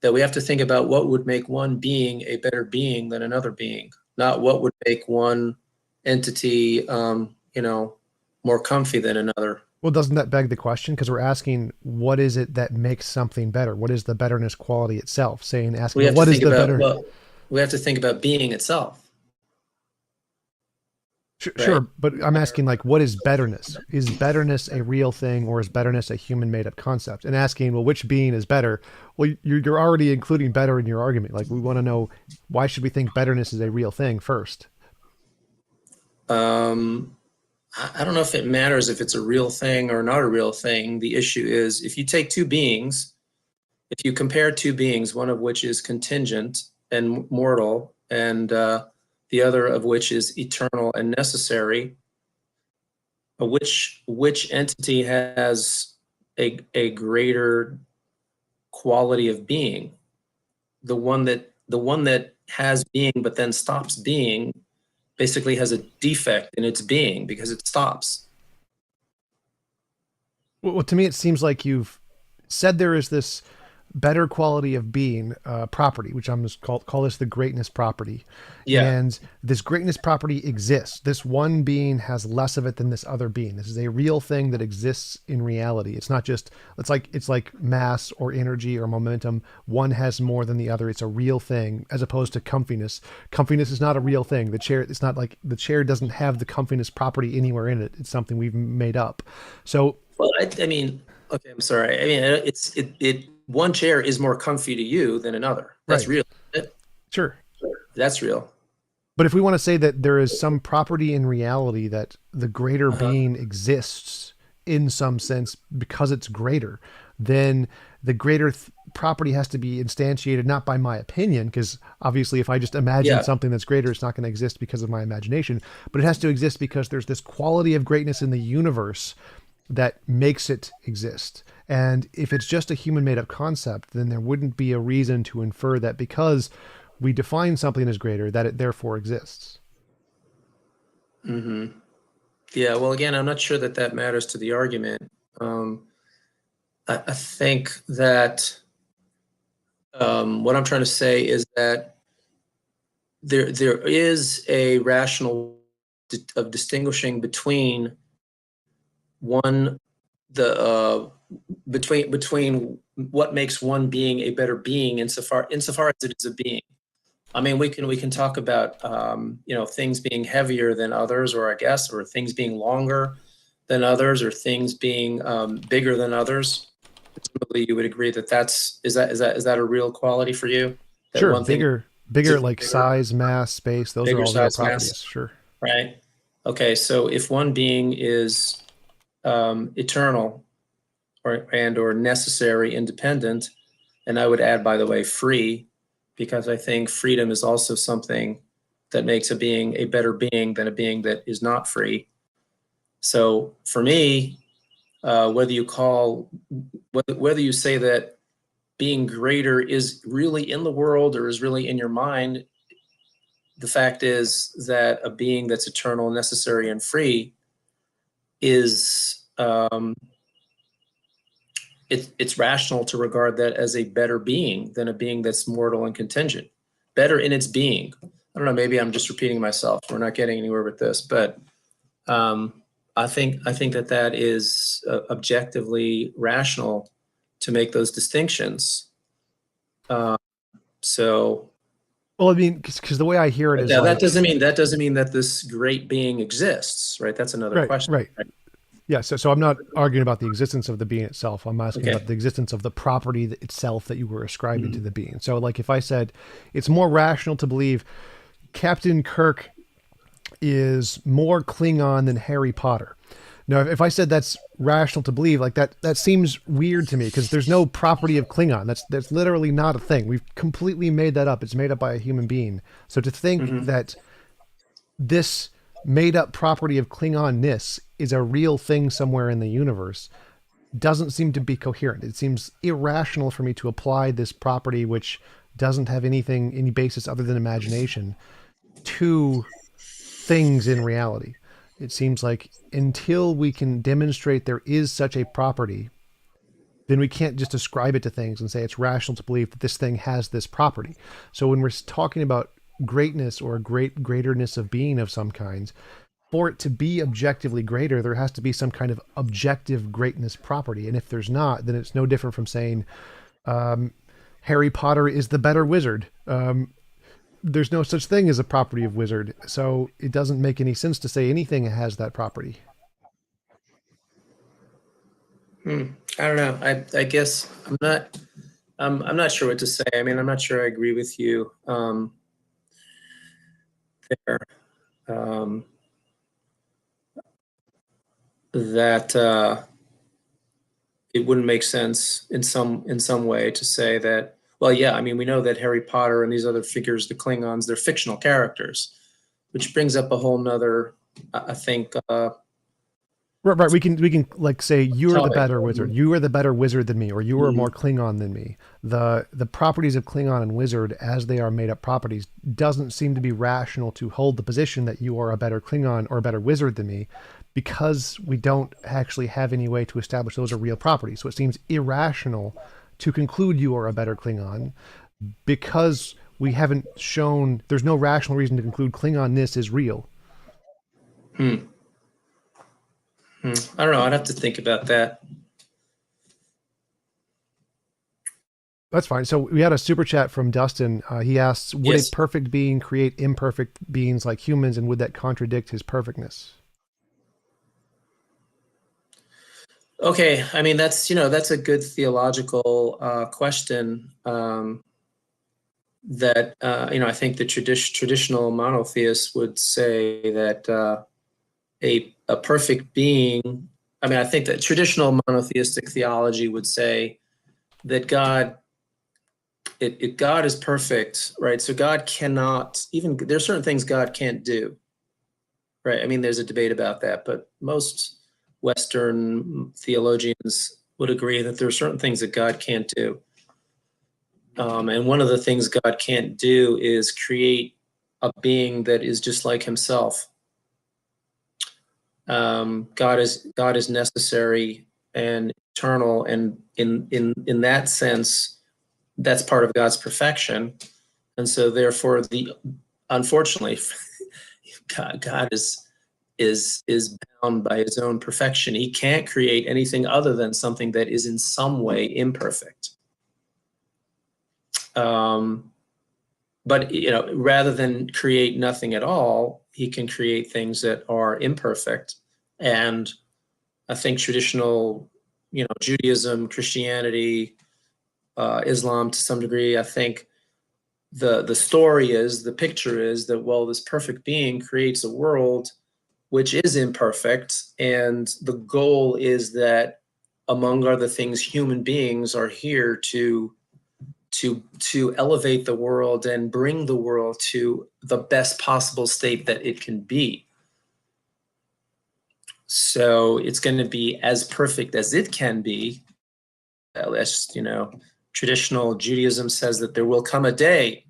that we have to think about what would make one being a better being than another being, not what would make one entity, more comfy than another. Well, doesn't that beg the question? Because we're asking, what is it that makes something better? What is the betterness quality itself? Asking, We well, have to what is think the about, better? well, we have to think about being itself, right? Sure, but I'm asking, like, what is betterness? Is betterness a real thing, or is betterness a human made up concept? And asking, well, which being is better? Well, you're already including better in your argument. Like, we want to know, why should we think betterness is a real thing first? Um, I don't know if it matters if it's a real thing or not a real thing. The issue is if you take two beings, if you compare two beings, one of which is contingent and mortal, and the other of which is eternal and necessary, which entity has a greater quality of being? The one that has being but then stops being basically has a defect in its being because it stops. Well, to me, it seems like you've said there is this better quality of being property, which I'm just call this the greatness property. Yeah, And this greatness property exists. This one being has less of it than this other being. This is a real thing that exists in reality. It's not just it's like mass or energy or momentum. One has more than the other. It's a real thing as opposed to comfiness. Comfiness is not a real thing. The chair, it's not like the chair doesn't have the comfiness property anywhere in it. It's something we've made up. So well, I mean, okay, I'm sorry. I mean, it one chair is more comfy to you than another. That's right. real. Sure. That's real. But if we want to say that there is some property in reality that the greater Uh-huh. being exists in some sense because it's greater, then the greater property has to be instantiated not by my opinion, because obviously if I just imagine Yeah. something that's greater, it's not going to exist because of my imagination, but it has to exist because there's this quality of greatness in the universe that makes it exist. And if it's just a human made up concept, then there wouldn't be a reason to infer that because we define something as greater, that it therefore exists. Hmm. Yeah. Well, again, I'm not sure that that matters to the argument. I think that what I'm trying to say is that there is a rational of distinguishing between one the between what makes one being a better being insofar as it is a being. I mean, we can talk about things being heavier than others, or I guess, or things being longer than others, or things being bigger than others. Presumably, you would agree that is that a real quality for you? That Sure, one thing bigger is like bigger, size, mass, space, those are bigger all real size mass, properties. Sure. right? Okay, so if one being is eternal or necessary, independent, and I would add, by the way, free, because I think freedom is also something that makes a being a better being than a being that is not free. So for me, whether you say that being greater is really in the world or is really in your mind, the fact is that a being that's eternal, necessary, and free is it's rational to regard that as a better being than a being that's mortal and contingent. Better in its being. I don't know. Maybe I'm just repeating myself. We're not getting anywhere with this, but I think that is objectively rational to make those distinctions. Uh, so, Well, I mean, because the way I hear it but is now that like, doesn't mean that this great being exists, right? That's another right, question. right. Right? Yeah. So I'm not arguing about the existence of the being itself. I'm asking Okay. about the existence of the property itself that you were ascribing to Mhm. the being. So, like, if I said it's more rational to believe Captain Kirk is more Klingon than Harry Potter. Now, if I said that's rational to believe, like that seems weird to me because there's no property of Klingon. That's literally not a thing. We've completely made that up. It's made up by a human being. So to think Mhm. that this made up property of Klingonness is a real thing somewhere in the universe doesn't seem to be coherent. It seems irrational for me to apply this property, which doesn't have any basis other than imagination, to things in reality. It seems like until we can demonstrate there is such a property, then we can't just ascribe it to things and say it's rational to believe that this thing has this property. So when we're talking about greatness or greaterness of being of some kind, for it to be objectively greater, there has to be some kind of objective greatness property. And if there's not, then it's no different from saying Harry Potter is the better wizard. There's no such thing as a property of wizard. So it doesn't make any sense to say anything has that property. I don't know. I guess I'm not sure what to say. I mean, I'm not sure I agree with you there. That it wouldn't make sense in some way to say that. Well, yeah, I mean, we know that Harry Potter and these other figures, the Klingons, they're fictional characters, which brings up a whole nother, I think, Right. We can like say you are the topic. better wizard. You are the better wizard than me, or you are more Klingon than me. The properties of Klingon and wizard, as they are made up properties, doesn't seem to be rational to hold the position that you are a better Klingon or a better wizard than me, because we don't actually have any way to establish those are real properties. So it seems irrational to conclude you are a better Klingon, because we haven't shown, there's no rational reason to conclude Klingonness is real. I don't know. I'd have to think about that. That's fine. So we had a super chat from Dustin. He asks, would Yes. a perfect being create imperfect beings like humans, and would that contradict his perfectness? Okay. I mean, that's a good theological question that, I think the traditional monotheists would say that a perfect being, I mean, I think that traditional monotheistic theology would say that God is perfect, right? So God cannot, even there's certain things God can't do, right? I mean, there's a debate about that, but most Western theologians would agree that there are certain things that God can't do. And one of the things God can't do is create a being that is just like himself. God is necessary and eternal, and in that sense, that's part of God's perfection. And so therefore unfortunately, God is bound by his own perfection. He can't create anything other than something that is in some way imperfect. But rather than create nothing at all, he can create things that are imperfect. And I think traditional, Judaism, Christianity, Islam to some degree, I think the picture is that, well, this perfect being creates a world which is imperfect, and the goal is that, among other things, human beings are here to elevate the world and bring the world to the best possible state that it can be. So it's going to be as perfect as it can be. Traditional Judaism says that there will come a day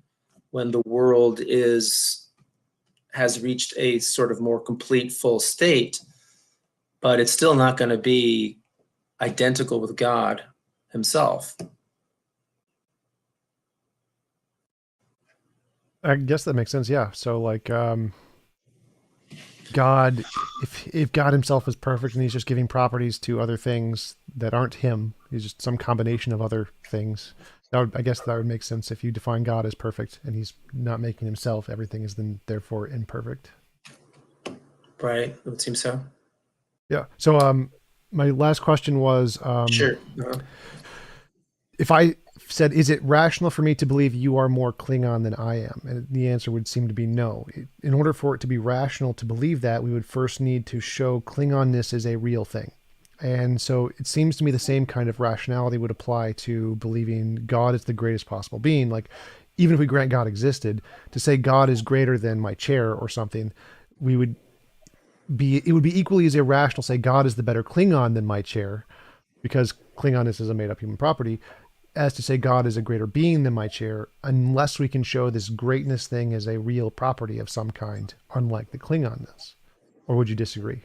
when the world has reached a sort of more complete, full state, but it's still not going to be identical with God himself. I guess that makes sense. Yeah. So like, God, if God himself is perfect and he's just giving properties to other things that aren't him, he's just some combination of other things. I guess that would make sense if you define God as perfect and he's not making himself. Everything is then therefore imperfect. Right. It would seem so. Yeah. So, my last question was, Sure. if I said, is it rational for me to believe you are more Klingon than I am? And the answer would seem to be no. In order for it to be rational to believe that, we would first need to show Klingonness is a real thing. And so it seems to me the same kind of rationality would apply to believing God is the greatest possible being. Like, even if we grant God existed, to say God is greater than my chair or something, it would be equally as irrational to say God is the better Klingon than my chair, because Klingonness is a made up human property, as to say God is a greater being than my chair, unless we can show this greatness thing as a real property of some kind, unlike the Klingonness. Or would you disagree?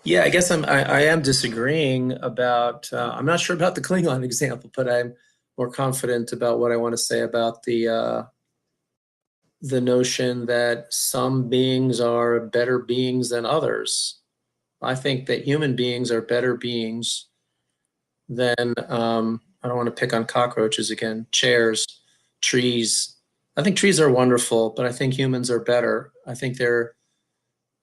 Yeah, I guess I am disagreeing about. I'm not sure about the Klingon example, but I'm more confident about what I want to say about the the notion that some beings are better beings than others. I think that human beings are better beings than, I don't want to pick on cockroaches again, chairs, trees. I think trees are wonderful, but I think humans are better. I think they're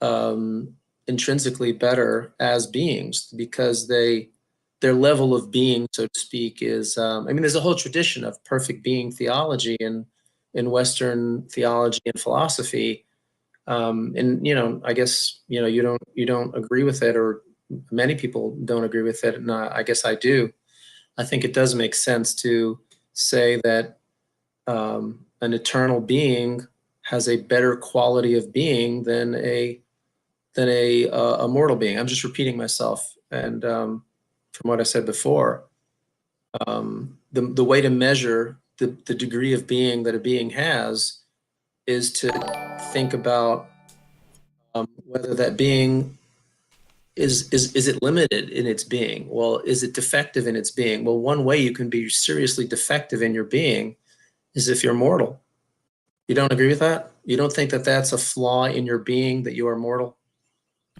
um, intrinsically better as beings because their level of being, so to speak, is. I mean, there's a whole tradition of perfect being theology in Western theology and philosophy, and I guess you don't agree with it, or many people don't agree with it, and I guess I do. I think it does make sense to say that an eternal being has a better quality of being than a mortal being. I'm just repeating myself, and from what I said before, the way to measure the degree of being that a being has is to think about whether that being is it limited in its being? Well, is it defective in its being? Well, one way you can be seriously defective in your being is if you're mortal. You don't agree with that? You don't think that that's a flaw in your being, that you are mortal?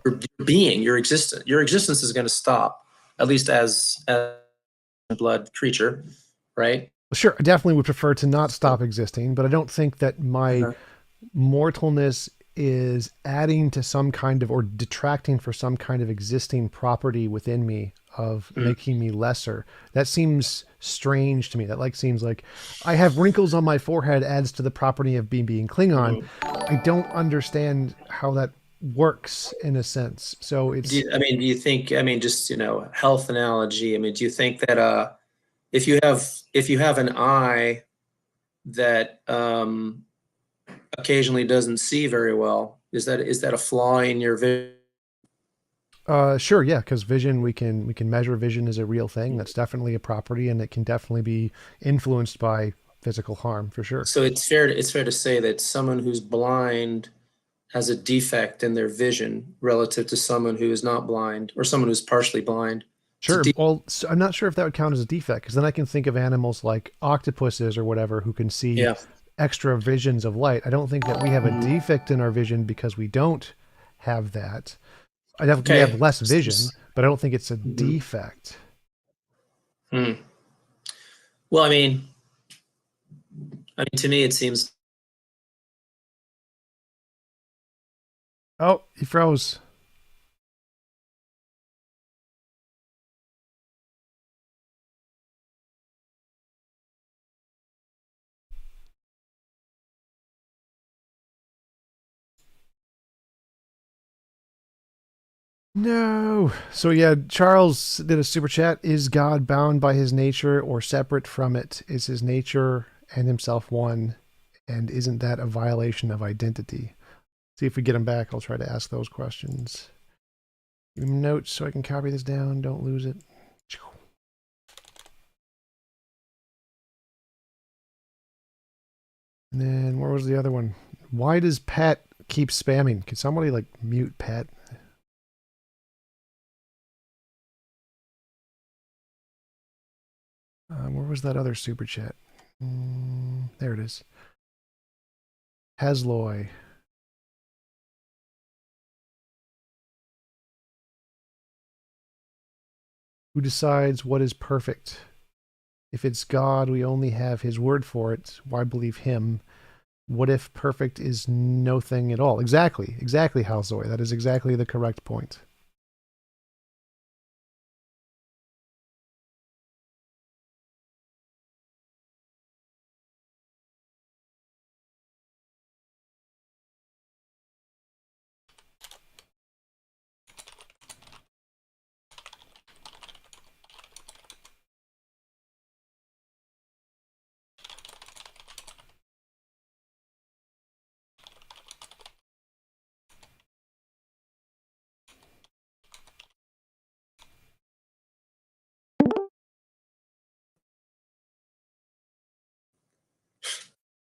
Your being, your existence is going to stop, at least as a blood creature, right? Sure, I definitely would prefer to not stop existing, but I don't think that my Uh-huh. mortalness is adding to some kind of or detracting for some kind of existing property within me of Mm. making me lesser. That seems strange to me. That seems like I have wrinkles on my forehead adds to the property of being Klingon. Mm. I don't understand how that works in a sense. So it's Do you think, I mean, just, health analogy, I mean, do you think that if you have an eye that occasionally doesn't see very well, is that a flaw in your vision? sure, yeah, because vision we can measure vision as a real thing. That's definitely a property, and it can definitely be influenced by physical harm for sure. So it's fair to say that someone who's blind has a defect in their vision relative to someone who is not blind, or someone who's partially blind. It's a Sure. Well, I'm not sure if that would count as a defect because then I can think of animals like octopuses or whatever who can see Yeah. extra visions of light. I don't think that we have a Mhm. defect in our vision because we don't have that. I definitely we have Okay. less vision, but I don't think it's a Mhm. defect. Hmm. Well, I mean, to me, it seems. Oh, he froze. No. So yeah, Charles did a super chat. Is God bound by his nature or separate from it? Is his nature and himself one? And isn't that a violation of identity? See if we get him back. I'll try to ask those questions. Give him notes so I can copy this down. Don't lose it. And then where was the other one? Why does Pat keep spamming? Can somebody mute Pat? Where was that other super chat? There it is. Hasloy. Who decides what is perfect? If it's God, we only have his word for it. Why believe him? What if perfect is no thing at all? Exactly. Exactly, Halzoy. That is exactly the correct point.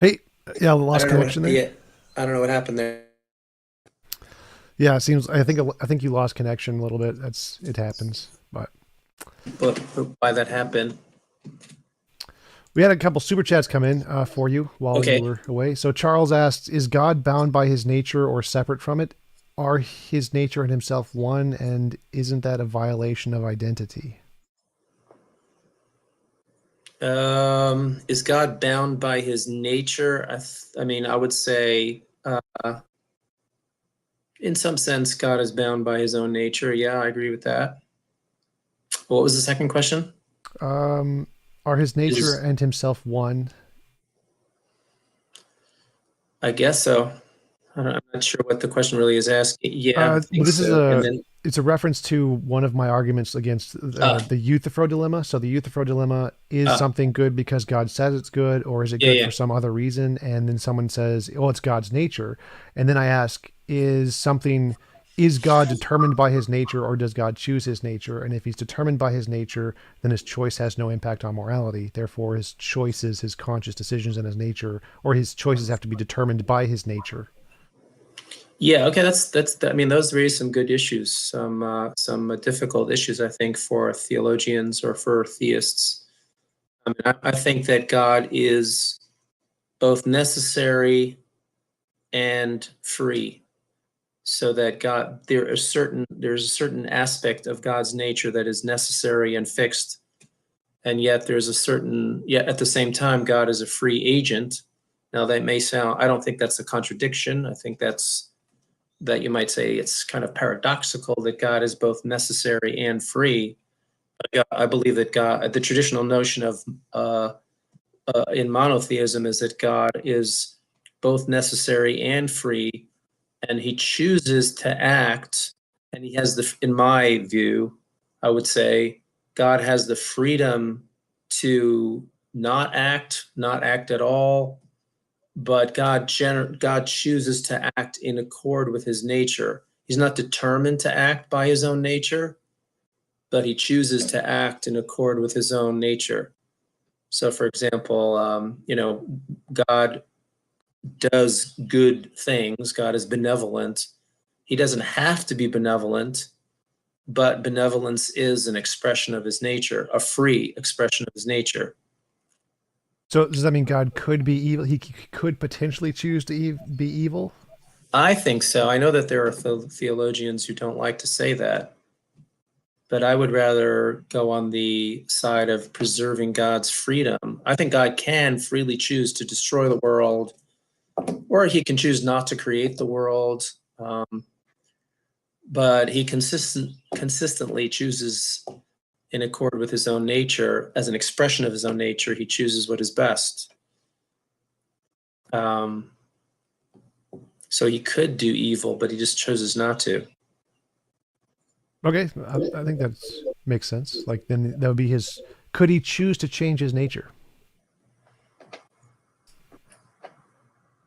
Hey, yeah, I lost don't know what. connection there. Yeah, I don't know what happened there. Yeah, it seems. I think you lost connection a little bit. It happens. But But why that happened? We had a couple super chats come in for you while you Okay. were away. So Charles asked, "Is God bound by His nature or separate from it? Are His nature and Himself one? And isn't that a violation of identity?" Is God bound by his nature? I mean, I would say, in some sense, God is bound by his own nature. Yeah, I agree with that. What was the second question? Um, are His nature Is and Himself one? I guess so. I'm not sure what the question really is asking. Yeah, I Well, think so. And then, it's a reference to one of my arguments against uh, the Euthyphro dilemma. So the Euthyphro dilemma is uh, something good because God says it's good, or is it yeah, good yeah. for some other reason? And then someone says, "Oh, it's God's nature," and then I ask, is God determined by His nature, or does God choose His nature? And if He's determined by His nature, then His choice has no impact on morality. Therefore, His choices, His conscious decisions, and His nature, or His choices have to be determined by His nature. Yeah, okay, I mean, those raise some good issues, some difficult issues, I think, for theologians or for theists. I mean, I think that God is both necessary and free. So that there's a certain aspect of God's nature that is necessary and fixed, and yet at the same time, God is a free agent. Now that may sound, I don't think that's a contradiction. I think that you might say it's kind of paradoxical that God is both necessary and free. I believe that the traditional notion of in monotheism is that God is both necessary and free, and he chooses to act, and he has in my view, I would say, God has the freedom to not act at all, but God chooses to act in accord with his nature. He's not determined to act by his own nature, but he chooses to act in accord with his own nature. So, for example, God does good things. God is benevolent. He doesn't have to be benevolent, but benevolence is an expression of his nature, a free expression of his nature. So does that mean God could be evil? He could potentially choose to be evil? I think so. I know that there are theologians who don't like to say that, but I would rather go on the side of preserving God's freedom. I think God can freely choose to destroy the world, or he can choose not to create the world. But he consistently chooses in accord with his own nature, as an expression of his own nature, he chooses what is best. Um, so he could do evil, but he just chooses not to. Okay, I think that makes sense. Like then that would be his. Could he choose to change his nature?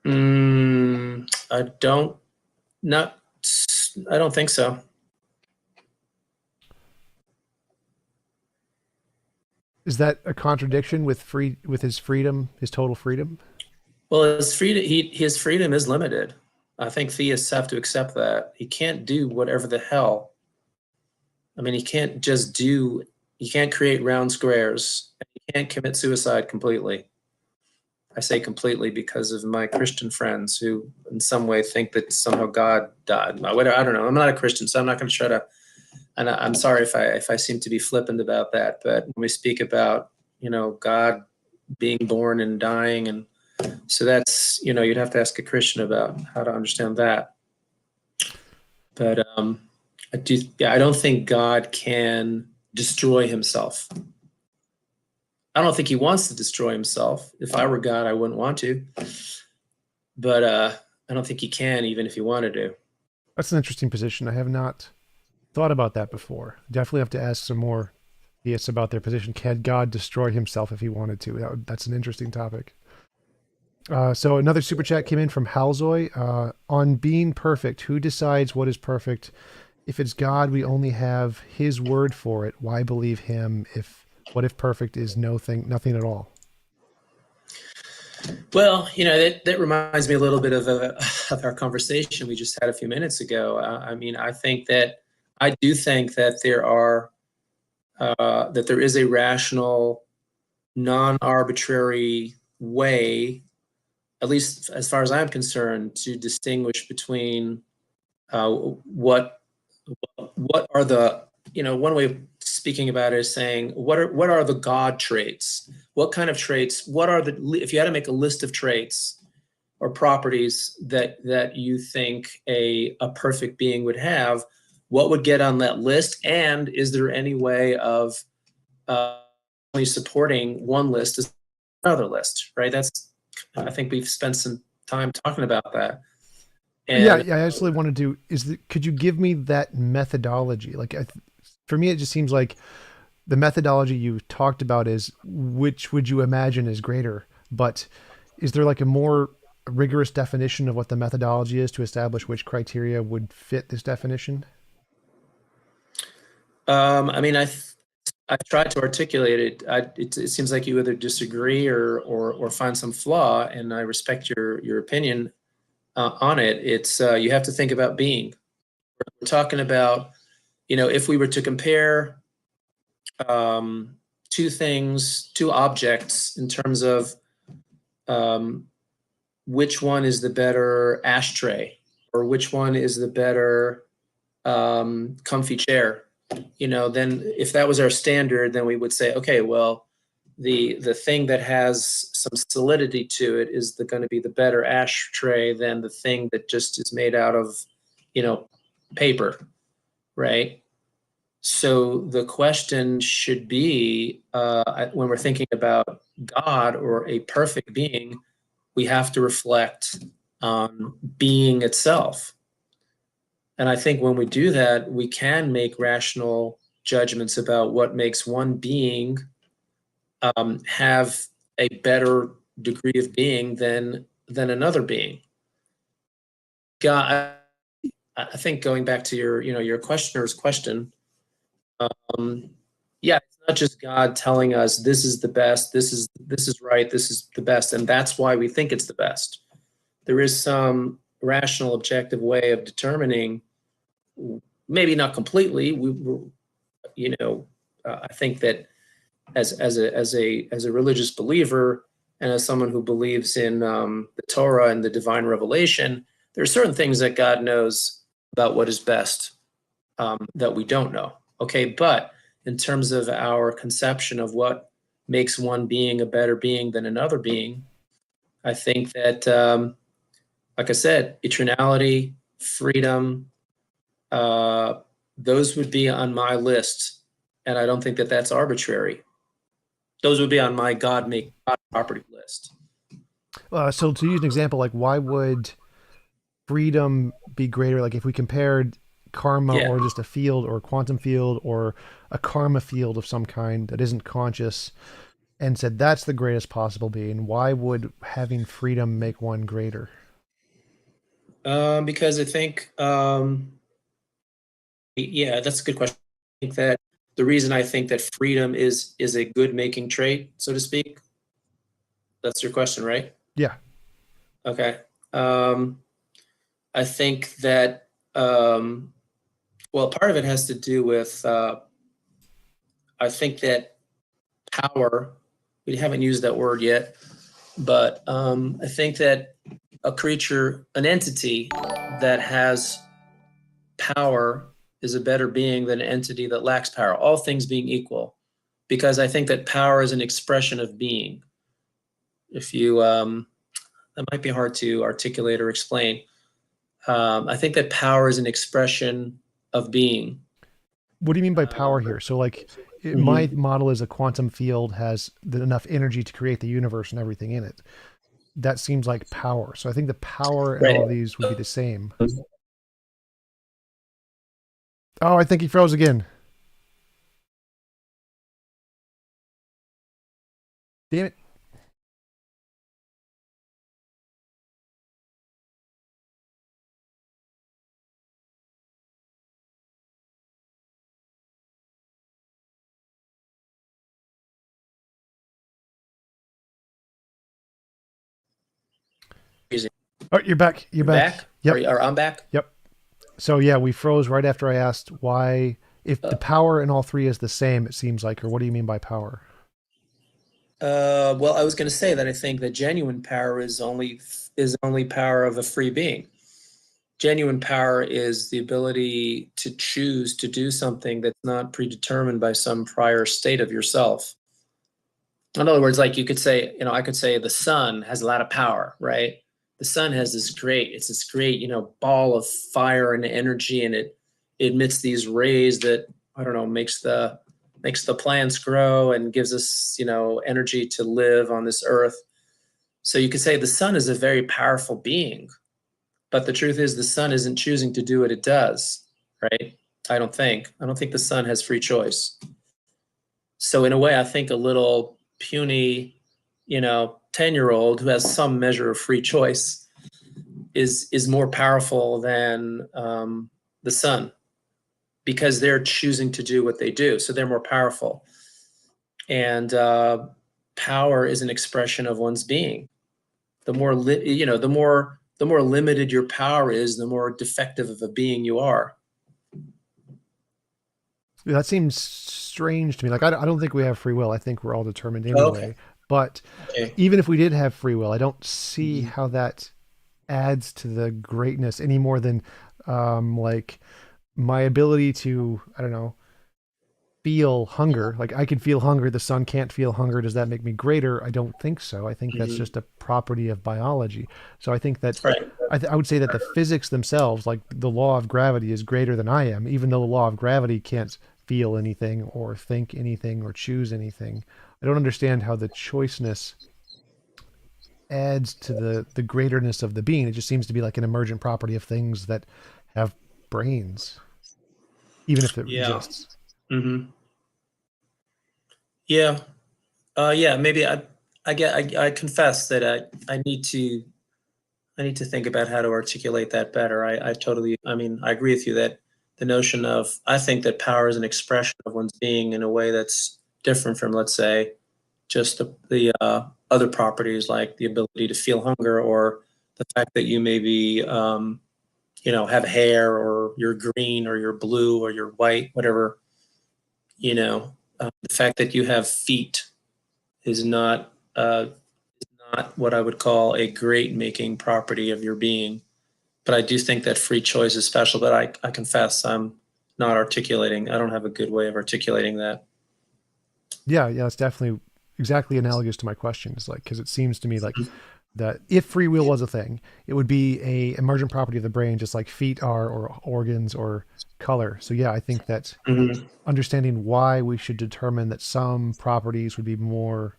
I don't not I don't think so. Is that a contradiction with his freedom, his total freedom? Well, his freedom is limited. I think theists have to accept that. He can't do whatever the hell. I mean, he can't create round squares. He can't commit suicide completely. I say completely because of my Christian friends who, in some way, think that somehow God died. I don't know. I'm not a Christian, so I'm not going to try to. And I'm sorry if I seem to be flippant about that. But when we speak about God being born and dying, and so that's you'd have to ask a Christian about how to understand that. But I don't think God can destroy himself. I don't think he wants to destroy himself. If I were God, I wouldn't want to. But I don't think he can, even if he wanted to. That's an interesting position. I have not thought about that before. Definitely have to ask some more theists about their position. Can God destroy himself if he wanted to? That's an interesting topic. So another super chat came in from Halzoy. On being perfect, who decides what is perfect? If it's God, we only have his word for it. Why believe him if perfect is nothing at all? Well, that reminds me a little bit of our conversation we just had a few minutes ago. I mean, I do think that there is a rational non-arbitrary way, at least as far as I'm concerned, to distinguish between what are the, one way of speaking about it is saying what are the God traits? What kind of traits? What are the, if you had to make a list of traits or properties that you think a perfect being would have, what would get on that list? And is there any way of only supporting one list as another list? Right. That's, I think we've spent some time talking about that. Yeah, And yeah. I actually wanted to. Could you give me that methodology? Like, for me, it just seems like the methodology you talked about is which would you imagine is greater. But is there like a more rigorous definition of what the methodology is to establish which criteria would fit this definition? I mean, I tried to articulate it. It seems like you either disagree or find some flaw, and I respect your opinion on it. It's you have to think about being. We're talking about, if we were to compare two things, two objects in terms of um, which one is the better ashtray or which one is the better comfy chair. Then if that was our standard, then we would say, okay, well, the thing that has some solidity to it is going to be the better ashtray than the thing that just is made out of, paper, right? So the question should be, when we're thinking about God or a perfect being, we have to reflect on being itself. And I think when we do that, we can make rational judgments about what makes one being have a better degree of being than another being. God, I think going back to your questioner's question, yeah, it's not just God telling us this is the best, this is right, this is the best, and that's why we think it's the best. There is some rational, objective way of determining, maybe not completely. I think that as a religious believer and as someone who believes in the Torah and the divine revelation, there are certain things that God knows about what is best that we don't know. Okay, but in terms of our conception of what makes one being a better being than another being, I think that, like I said, eternality, freedom, those would be on my list, and I don't think that that's arbitrary. Those would be on my God make God property list. So to use an example, like why would freedom be greater? Like if we compared karma Yeah. or just a field or a quantum field or a karma field of some kind that isn't conscious and said that's the greatest possible being, why would having freedom make one greater? Because I think, yeah, that's a good question. I think that the reason I think that freedom is a good making trait, so to speak. That's your question, right? Yeah. Okay. Um, I think that, well, part of it has to do with, I think that power, we haven't used that word yet, but I think that a creature, an entity that has power is a better being than an entity that lacks power, all things being equal, because I think that power is an expression of being. If you, that might be hard to articulate or explain. I think that power is an expression of being. What do you mean by power here? So like my Mhm. model is a quantum field has enough energy to create the universe and everything in it. That seems like power. So I think the power in Right. all of these would be the same. Oh, I think he froze again. Damn it. Oh, you're back. You're You're back. back, or, Yep. or I'm back. Yep. So yeah, we froze right after I asked why if the Uh, power in all three is the same, it seems like, or what do you mean by power? Well, I was going to say that I think that genuine power is only power of a free being. Genuine power is the ability to choose to do something that's not predetermined by some prior state of yourself. In other words, like you could say, I could say the sun has a lot of power, right? The sun has this great, ball of fire and energy, and it emits these rays that, I don't know, makes the plants grow and gives us, energy to live on this earth. So you could say the sun is a very powerful being, but the truth is the sun isn't choosing to do what it does, right? I don't think. I don't think the sun has free choice. So in a way, I think a little puny, 10-year-old who has some measure of free choice is more powerful than the sun, because they're choosing to do what they do. So they're more powerful. And power is an expression of one's being. The more limited your power is, the more defective of a being you are. Yeah, that seems strange to me. Like, I don't think we have free will. I think we're all determined Oh, okay. anyway. But Okay. even if we did have free will, I don't see how that adds to the greatness any more than like my ability to, I don't know, feel hunger. Like I can feel hunger, the sun can't feel hunger. Does that make me greater? I don't think so. I think that's Mm-hmm. just a property of biology. So I think that Right. I would say that the physics themselves, like the law of gravity, is greater than I am, even though the law of gravity can't feel anything or think anything or choose anything. I don't understand how the choiceness adds to the greaterness of the being. It just seems to be like an emergent property of things that have brains, even if it Yeah. exists. Mm-hmm. Yeah. Yeah. Maybe I confess that I need to think about how to articulate that better. I mean, I agree with you that the notion of, I think that power is an expression of one's being in a way that's different from, let's say, just the other properties like the ability to feel hunger, or the fact that you maybe, have hair, or you're green or you're blue or you're white, whatever, the fact that you have feet is not what I would call a great making property of your being. But I do think that free choice is special. But I confess I'm not articulating. I don't have a good way of articulating that. Yeah, yeah, it's definitely exactly analogous to my question. It's like because it seems to me like that if free will was a thing, it would be a emergent property of the brain, just like feet are, or organs, or color. So yeah, I think that Mhm. understanding why we should determine that some properties would be more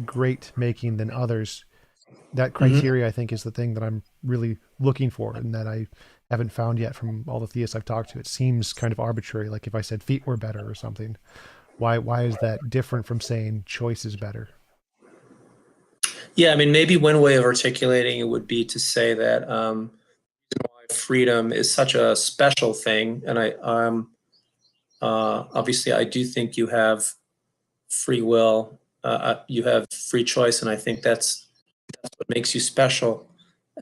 great making than others, that Mhm. criteria I think is the thing that I'm really looking for, and that I haven't found yet from all the theists I've talked to. It seems kind of arbitrary. Like if I said feet were better or something, why is that different from saying choice is better? Yeah, I mean, maybe one way of articulating it would be to say that freedom is such a special thing, and obviously I do think you have free will, you have free choice, and I think that's what makes you special,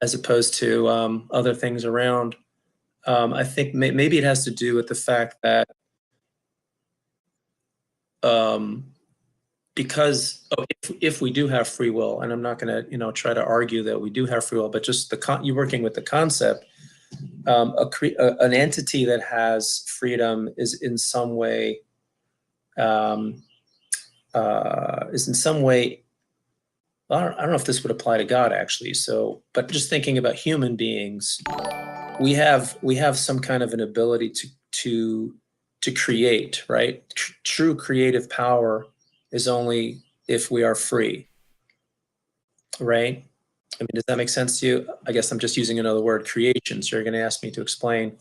as opposed to other things around. I think maybe it has to do with the fact that um, because if we do have free will, and I'm not going to try to argue that we do have free will, but just you working with the concept, an entity that has freedom um, is in some way. I don't know if this would apply to God actually. So, but just thinking about human beings, we have some kind of an ability to create, right? True creative power is only if we are free, right? I mean, does that make sense to you? I guess I'm just using another word, creation. So you're going to ask me to explain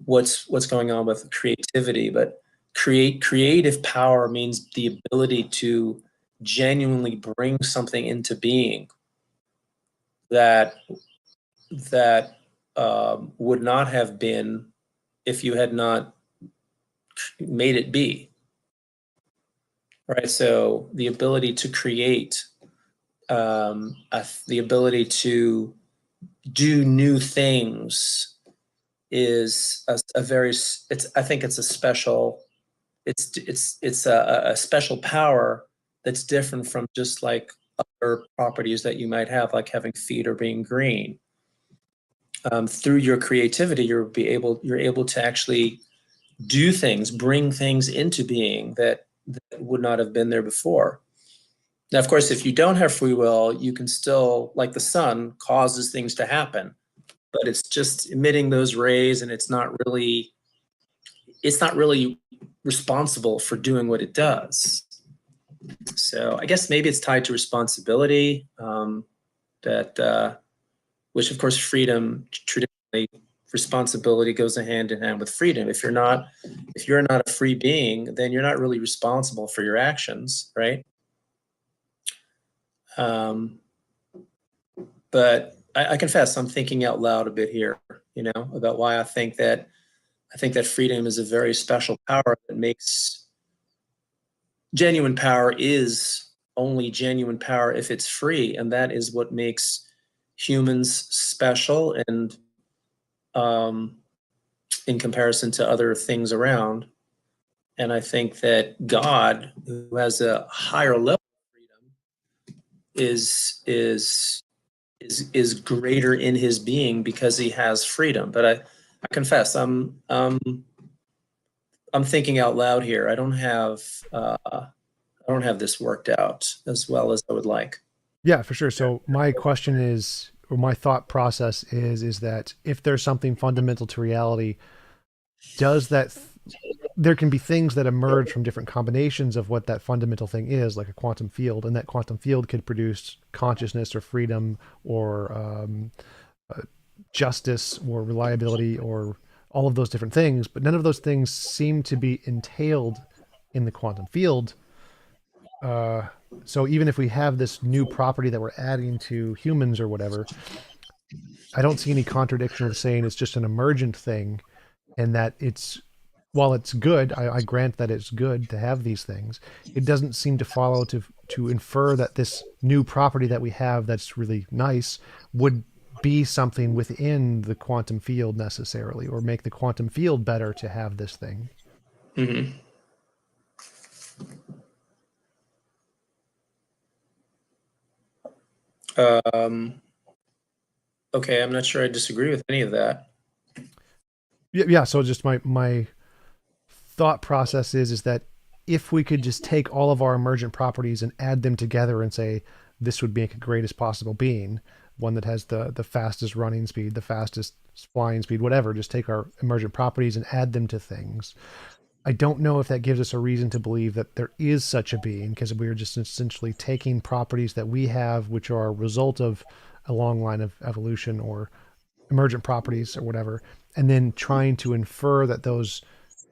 what's going on with creativity, but creative power means the ability to genuinely bring something into being that would not have been if you had not made it be, right? So the ability to create, the ability to do new things is a very, I think it's a special, it's a special power that's different from just like other properties that you might have, like having feet or being green. Through your creativity, you're able to actually do things, bring things into being that would not have been there before. Now, of course, if you don't have free will, you can still, like the sun, causes things to happen, but it's just emitting those rays, and it's not really responsible for doing what it does. So I guess maybe it's tied to responsibility, that which of course freedom traditionally, responsibility goes hand in hand with freedom. If you're not a free being, then you're not really responsible for your actions, right? But I confess I'm thinking out loud a bit here, about why I think that freedom is a very special power that makes genuine power is only genuine power if it's free, and that is what makes humans special and in comparison to other things around. And I think that God, who has a higher level of freedom, is greater in his being because he has freedom. But I confess I'm thinking out loud here. I don't have this worked out as well as I would like. Yeah, for sure. So my question is, or my thought process is that if there's something fundamental to reality, does that there can be things that emerge from different combinations of what that fundamental thing is, like a quantum field, and that quantum field could produce consciousness or freedom or justice or reliability or all of those different things, but none of those things seem to be entailed in the quantum field. So even if we have this new property that we're adding to humans or whatever, I don't see any contradiction of saying it's just an emergent thing, and that it's, while it's good, I grant that it's good to have these things. It doesn't seem to follow to infer that this new property that we have that's really nice would be something within the quantum field necessarily, or make the quantum field better to have this thing. Mm-hmm. Um, okay, I'm not sure I disagree with any of that. Yeah. So just my thought process is that if we could just take all of our emergent properties and add them together and say this would make a greatest possible being, one that has the fastest running speed, the fastest flying speed, whatever, just take our emergent properties and add them to things. I don't know if that gives us a reason to believe that there is such a being, because we're just essentially taking properties that we have, which are a result of a long line of evolution or emergent properties or whatever, and then trying to infer that those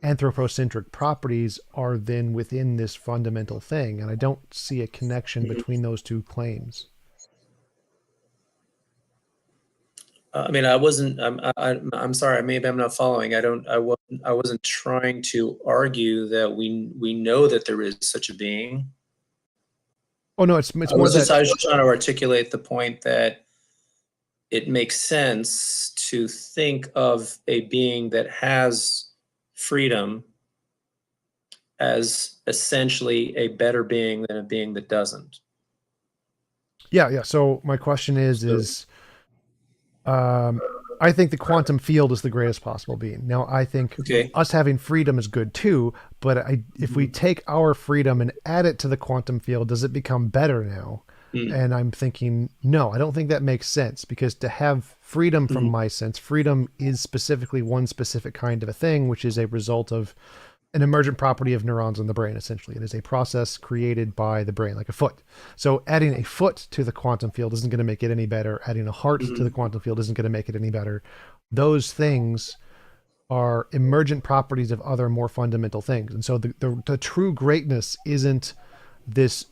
anthropocentric properties are then within this fundamental thing. And I don't see a connection Mhm. between those two claims. I mean, I wasn't. I'm sorry. Maybe I'm not following. I don't. I wasn't trying to argue that we know that there is such a being. Oh no, it's more that I was just trying to articulate the point that it makes sense to think of a being that has freedom as essentially a better being than a being that doesn't. yeah. So my question So, is um I think the quantum field is the greatest possible being. Now I think okay. us having freedom is good too, but if we Mhm. take our freedom and add it to the quantum field, does it become better now? Mm. And I'm thinking, no, I don't think that makes sense, because to have freedom, from Mhm. my sense, freedom is specifically one specific kind of a thing, which is a result of an emergent property of neurons in the brain. Essentially, it is a process created by the brain, like a foot. So adding a foot to the quantum field isn't going to make it any better. Adding a heart to the Mhm. quantum field isn't going to make it any better. Those things are emergent properties of other more fundamental things. And so the true greatness isn't this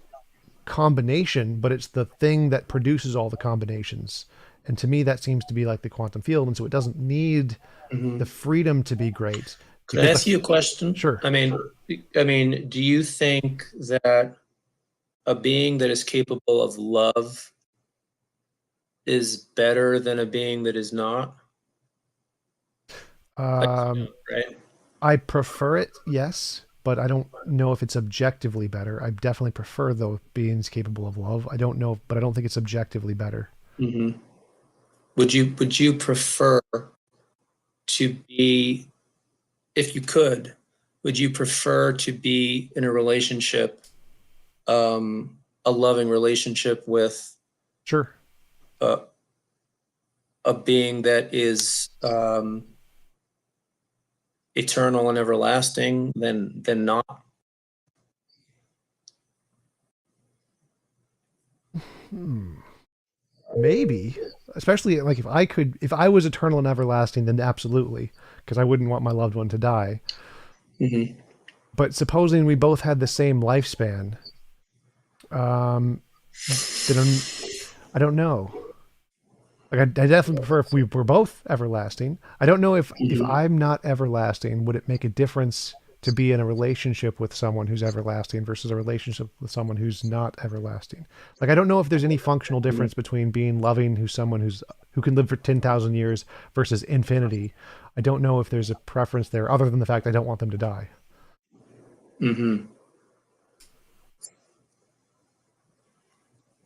combination, but it's the thing that produces all the combinations. And to me, that seems to be like the quantum field. And so it doesn't need the Mhm. freedom to be great, Could I because ask you a question? sure. I mean, do you think that a being that is capable of love is better than a being that is not? Like, Um, right? I prefer it, yes. but I don't know if it's objectively better. I definitely prefer though beings capable of love. I don't know, but I don't think it's objectively better. Mm-hmm. Would you prefer to be, if you could, would you prefer to be in a relationship, a loving relationship with Sure. a, a being that is eternal and everlasting than not? Hmm. Maybe, especially like if I was eternal and everlasting, then absolutely, because I wouldn't want my loved one to die. Mm-hmm. But supposing we both had the same lifespan, um, then I don't know. Like I definitely prefer if we were both everlasting. I don't know if Mm-hmm. I'm not everlasting, would it make a difference to be in a relationship with someone who's everlasting versus a relationship with someone who's not everlasting? Like I don't know if there's any functional difference between being loving who's someone who can live for 10,000 years versus infinity. I don't know if there's a preference there other than the fact I don't want them to die. Mm-hmm.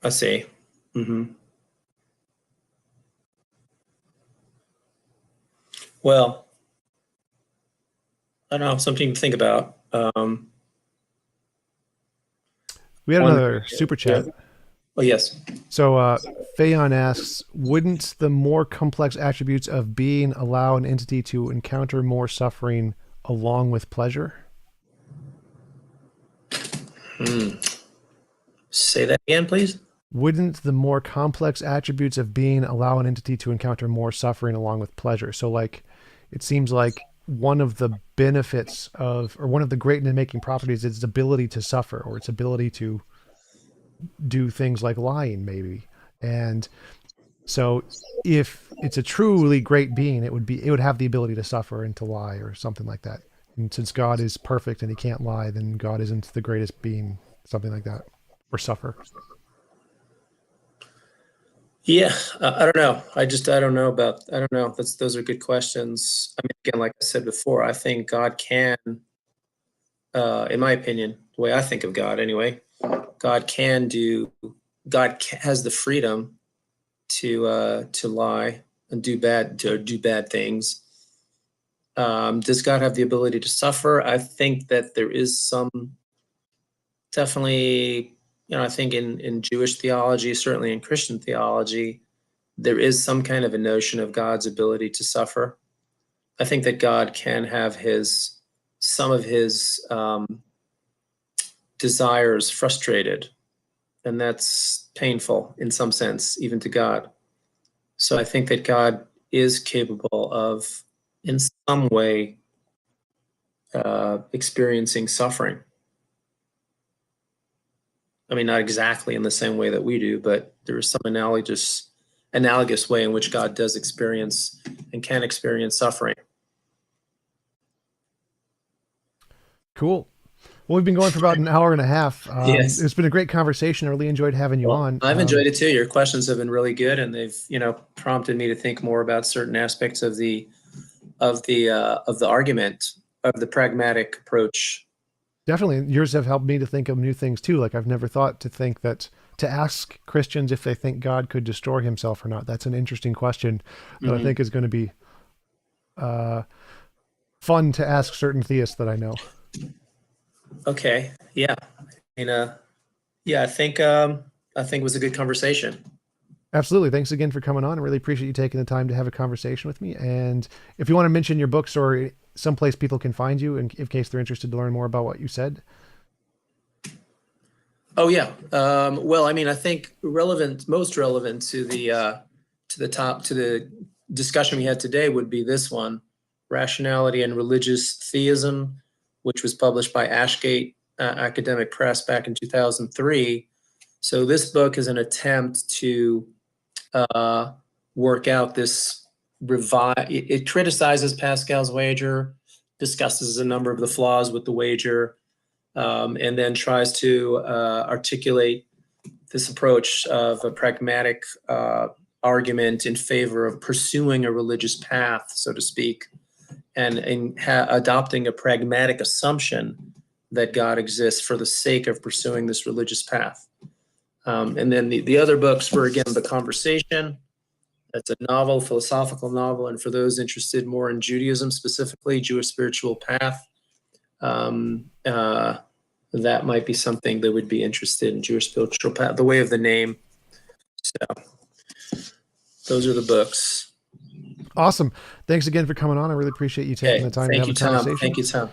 I see. Mm-hmm. Well, I don't know, something to think about. We had One, another super yeah. chat. Oh, yes. So Phaon asks, wouldn't the more complex attributes of being allow an entity to encounter more suffering along with pleasure? Hmm. Say that again, please. Wouldn't the more complex attributes of being allow an entity to encounter more suffering along with pleasure? So like it seems like one of the benefits of or one of the great and making properties is its ability to suffer or its ability to do things like lying maybe. And so if it's a truly great being, it would have the ability to suffer and to lie or something like that. And since God is perfect and he can't lie, then God isn't the greatest being, something like that, or suffer. Yeah, I don't know. I don't know about, I don't know. Those are good questions. I mean, again, like I said before, I think God can, in my opinion, the way I think of God anyway, God can do, has the freedom to lie and do bad things. Does God have the ability to suffer? I think that there is some, definitely, I think in Jewish theology, certainly in Christian theology, there is some kind of a notion of God's ability to suffer. I think that God can have some of his desires frustrated, and that's painful in some sense, even to God. So I think that God is capable of, in some way, experiencing suffering. I mean, not exactly in the same way that we do, but there is some analogous way in which God does experience and can experience suffering. Cool. Well, we've been going for about an hour and a half. Yes. It's been a great conversation. I really enjoyed having you Well, on. I've enjoyed it too. Your questions have been really good, and they've, prompted me to think more about certain aspects of the argument, of the pragmatic approach. Definitely, yours have helped me to think of new things too. Like I've never thought to ask Christians if they think God could destroy himself or not. That's an interesting question that I Mm-hmm. think is going to be uh, fun to ask certain theists that I know. Okay. Yeah. I mean, yeah. I think it was a good conversation. Absolutely. Thanks again for coming on. I really appreciate you taking the time to have a conversation with me. And if you want to mention your books or someplace people can find you in case they're interested to learn more about what you said. Oh yeah. Well, I mean, I think most relevant to the discussion we had today would be this one, Rationality and Religious Theism, which was published by Ashgate Academic Press back in 2003. So this book is an attempt to uh, work out this it criticizes Pascal's wager, discusses a number of the flaws with the wager, and then tries to articulate this approach of a pragmatic argument in favor of pursuing a religious path, so to speak, and adopting a pragmatic assumption that God exists for the sake of pursuing this religious path. And then the other books were, again, The Conversation. That's a novel, philosophical novel. And for those interested more in Judaism, specifically Jewish Spiritual Path, that might be something that would be interested in Jewish Spiritual Path, the way of the name. So those are the books. Awesome. Thanks again for coming on. I really appreciate you taking the time to have a conversation. Thank you, Tom.